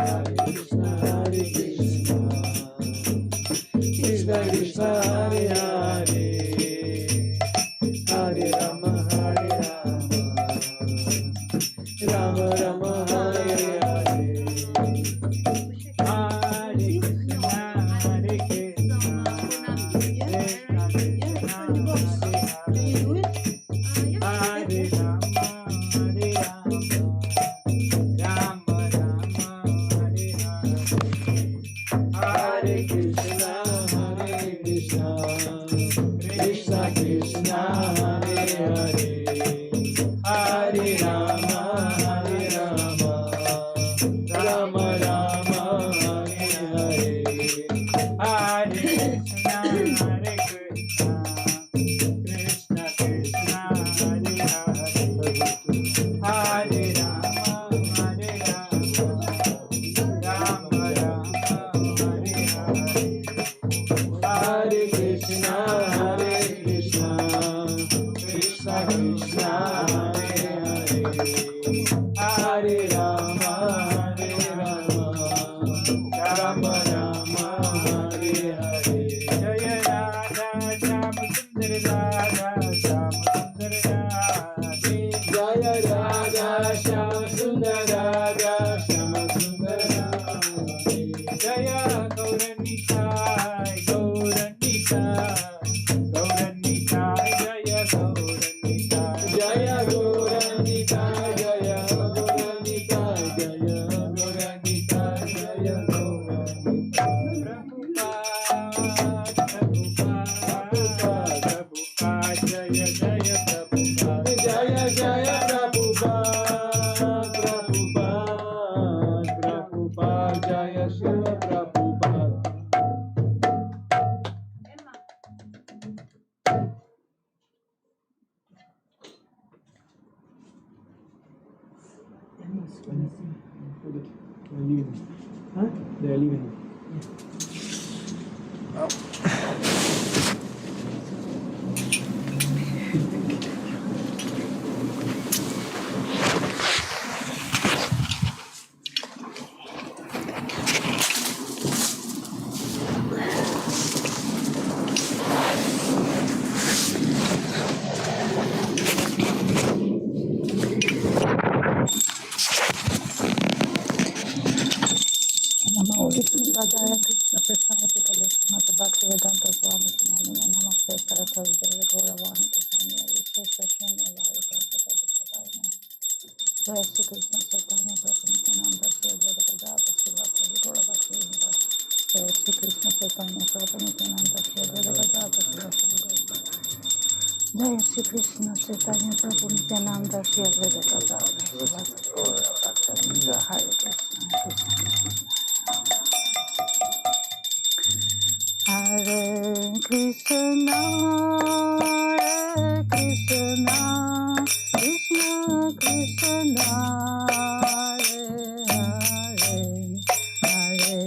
Hare Krishna, Krishna Krishna, Hare Hare, Hare Rama, Rama Rama, Hare Hare. Hare Krishna, Hare Hare, Hare Rama, Rama Rama, Hare Hare. Hare Krishna, Krishna Krishna, Hare Hare, Hare Rama, Rama Rama, Hare Hare. Hare Krishna, Krishna Krishna, Hare Hare, Hare Rama, Rama Rama, Hare Hare. Hare Krishna, Krishna Krishna, Hare Hare, Hare Rama, Rama Rama, Hare Hare. Hare Krishna, Krishna Krishna, Hare Hare, Hare Rama, Rama Rama, Hare Hare. Hare Krishna, Krishna Krishna, Hare Hare, Hare Rama, Rama Rama, Hare Hare. Jaya Radha Shama Sundar Radha Shama Sundar Radhe. Jaya Radha Shama Sundar Radha Shama Sundar Radhe. Jaya Gauranikai, Gauranikai, Jaya Gauranikai, Jaya Gauranikai, Jaya Gauranikai, Jaya Gauranikai, Jaya Gauranikai. Prabhupada, Jaya Jaya Prabhupada, Jaya Jaya Prabhupada, Prabhupada, Jaya Shiva Prabhupada. They're leaving. Huh? They're leaving. Namo Vishnupadaya Krishna Prasad Pitale Mata Bhakti Vedanta Swami Kinamina Namaste Saraswati Devi Gauravani Krishna Vishesha Shanya Vari Prasada Sadaya Jai Shri Krishna Chaitanya Prabhu Nityananda Shri Advaita Gadadhar Srivastava Gaura Bhakti Vedanta Jai Shri Krishna Chaitanya Prabhu Nityananda Shri Advaita Gadadhar Srivastava Gaura Jai Shri Krishna Chaitanya Prabhu Nityananda Shri Advaita Gadadhar Srivastava Gaura Bhakti Vedanta Hare Krishna Krishna Krishna, Hare Krishna, Krishna Krishna, Hare Hare, Hare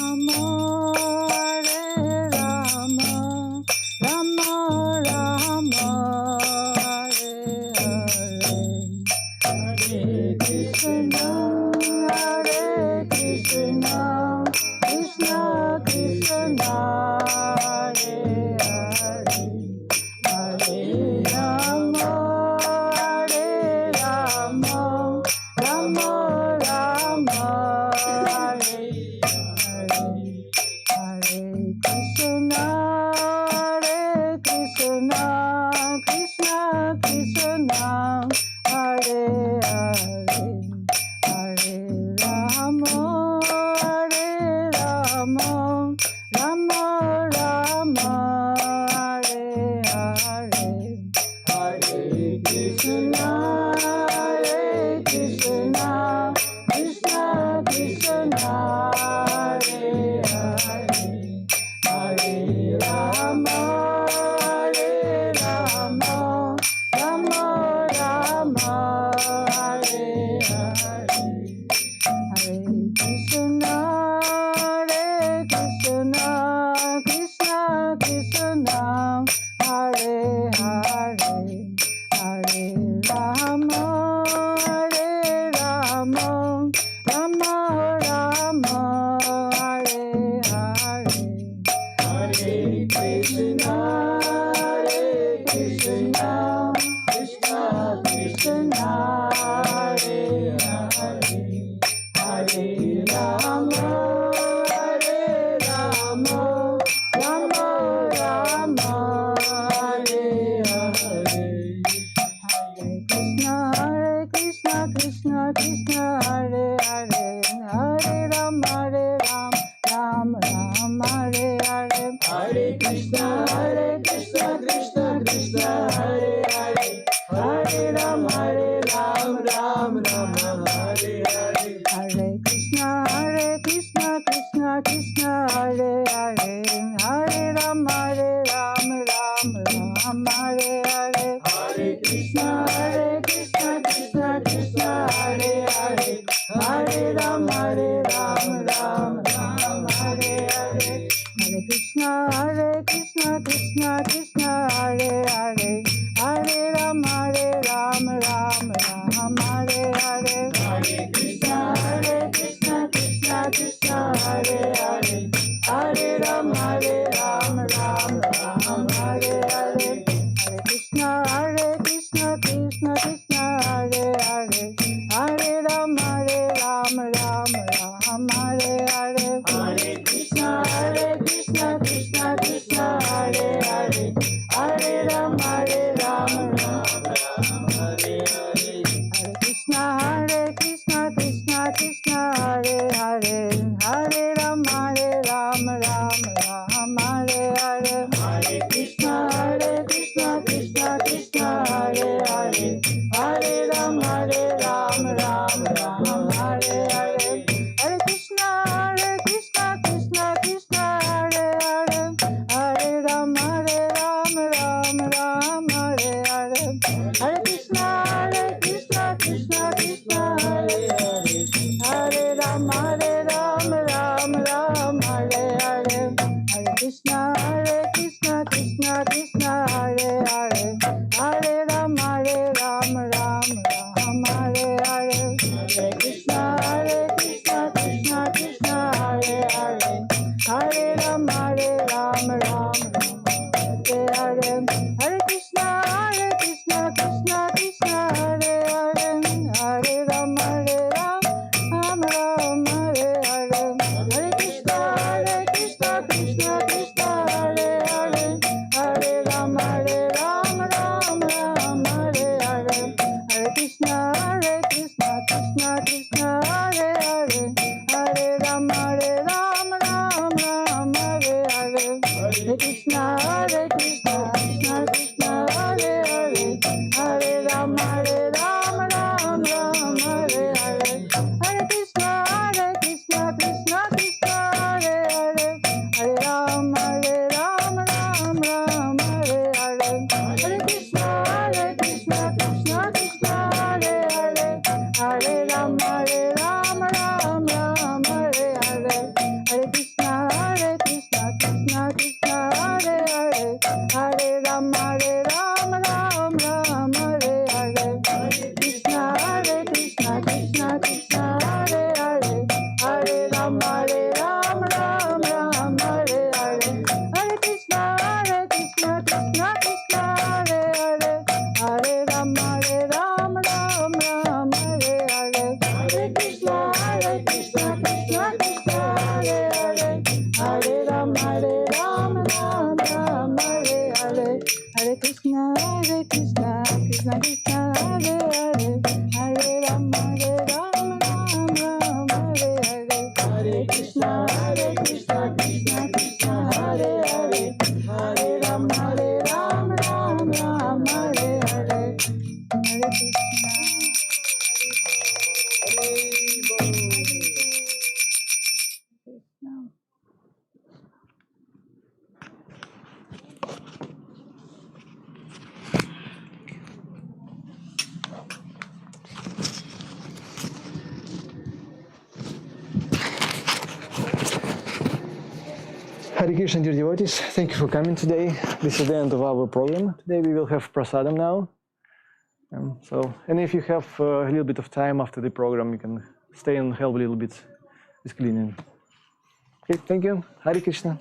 Rama, Hare Rama, Rama Rama, Hare Hare, Hare Krishna, Hare Krishna, Krishna Krishna, Hare Hare, Hare Rama, Hare Rama, Rama Rama, Hare Hare, Hare Krishna, Hare Krishna, Krishna Krishna, Hare Hare, Hare Rama, Hare Rama, Rama Rama, Hare Hare, Hare Krishna, Hare Krishna, Krishna Krishna, Hare Hare, Hare Rama, Hare Rama, Rama Rama, Hare Hare, Hare Krishna, Hare Krishna, Krishna Krishna, Hare Hare, Hare Rama, Hare Rama, Rama Rama, Hare Hare, Hare Krishna, Hare Krishna, Krishna Krishna, Hare Hare, Hare Rama, Hare Rama, Rama Rama, Hare Hare, Hare Krishna, Krishna Krishna, Hare Hare, Hare Rama, Ram Ram, Hare Hare, Hare Krishna, Krishna Krishna, Hare Hare, Hare Rama, Ram Ram, Hare Hare, Hare Krishna, Krishna Krishna, Hare Hare, Hare Rama, Ram Ram, Hare Hare, Hare Krishna, Krishna Krishna, Hare Hare, Hare Rama, Ram Ram, Hare Hare, Hare Krishna, Krishna Krishna, Hare Hare, Hare Rama, Ram Ram, Hare Hare, Hare Krishna, Krishna Krishna, Hare Hare, Hare Rama, Ram Ram, Hare Hare, Hare Krishna, Krishna Krishna, Hare Hare, Hare Rama, Ram Ram, Hare Hare, Hare Krishna, Krishna Krishna, Hare Hare, Hare Rama, Ram Ram, Hare Hare, Hare Krishna, Krishna Krishna, Hare Hare, Hare Rama, Ram Ram, Hare Hare, Hare Krishna, Krishna Krishna, Hare Hare, Hare Rama, Ram Ram, Hare Hare, Hare Krishna, Krishna Krishna, Hare Hare, Hare Rama, Ram Ram, Hare Hare, Hare Krishna, Krishna Krishna, Hare Hare, Hare Rama, Ram Ram, Hare Hare, Hare Krishna, Krishna Krishna, Hare Hare, Hare Rama, Ram Ram, Hare Hare, Hare Krishna, Krishna Krishna, Hare Hare, Hare Rama, Ram Ram, Hare Hare, Hare Krishna, Krishna Krishna, Hare Hare, Hare Rama, Ram Ram, Hare Hare, Hare Krishna, Krishna Krishna, Hare Hare, Hare Rama, Ram Ram, Hare Hare, Hare Krishna, Krishna Krishna, Hare Hare, Hare Rama, Ram Ram, Hare Hare, Hare Krishna, Krishna Krishna, Hare Hare, Hare Rama, Ram Ram, Hare Hare, Hare Krishna, Krishna Krishna, Hare Hare, Hare Ram Krishna Krishna Hare Hare, Hare Ram Ram, Ram Hare Hare. Hare Krishna. Krishna. Hare Krishna, dear devotees, thank you for coming today. This is the end of our program. Today we will have prasadam now. And if you have a little bit of time after the program, you can stay and help a little bit with cleaning. Okay, thank you. Hare Krishna.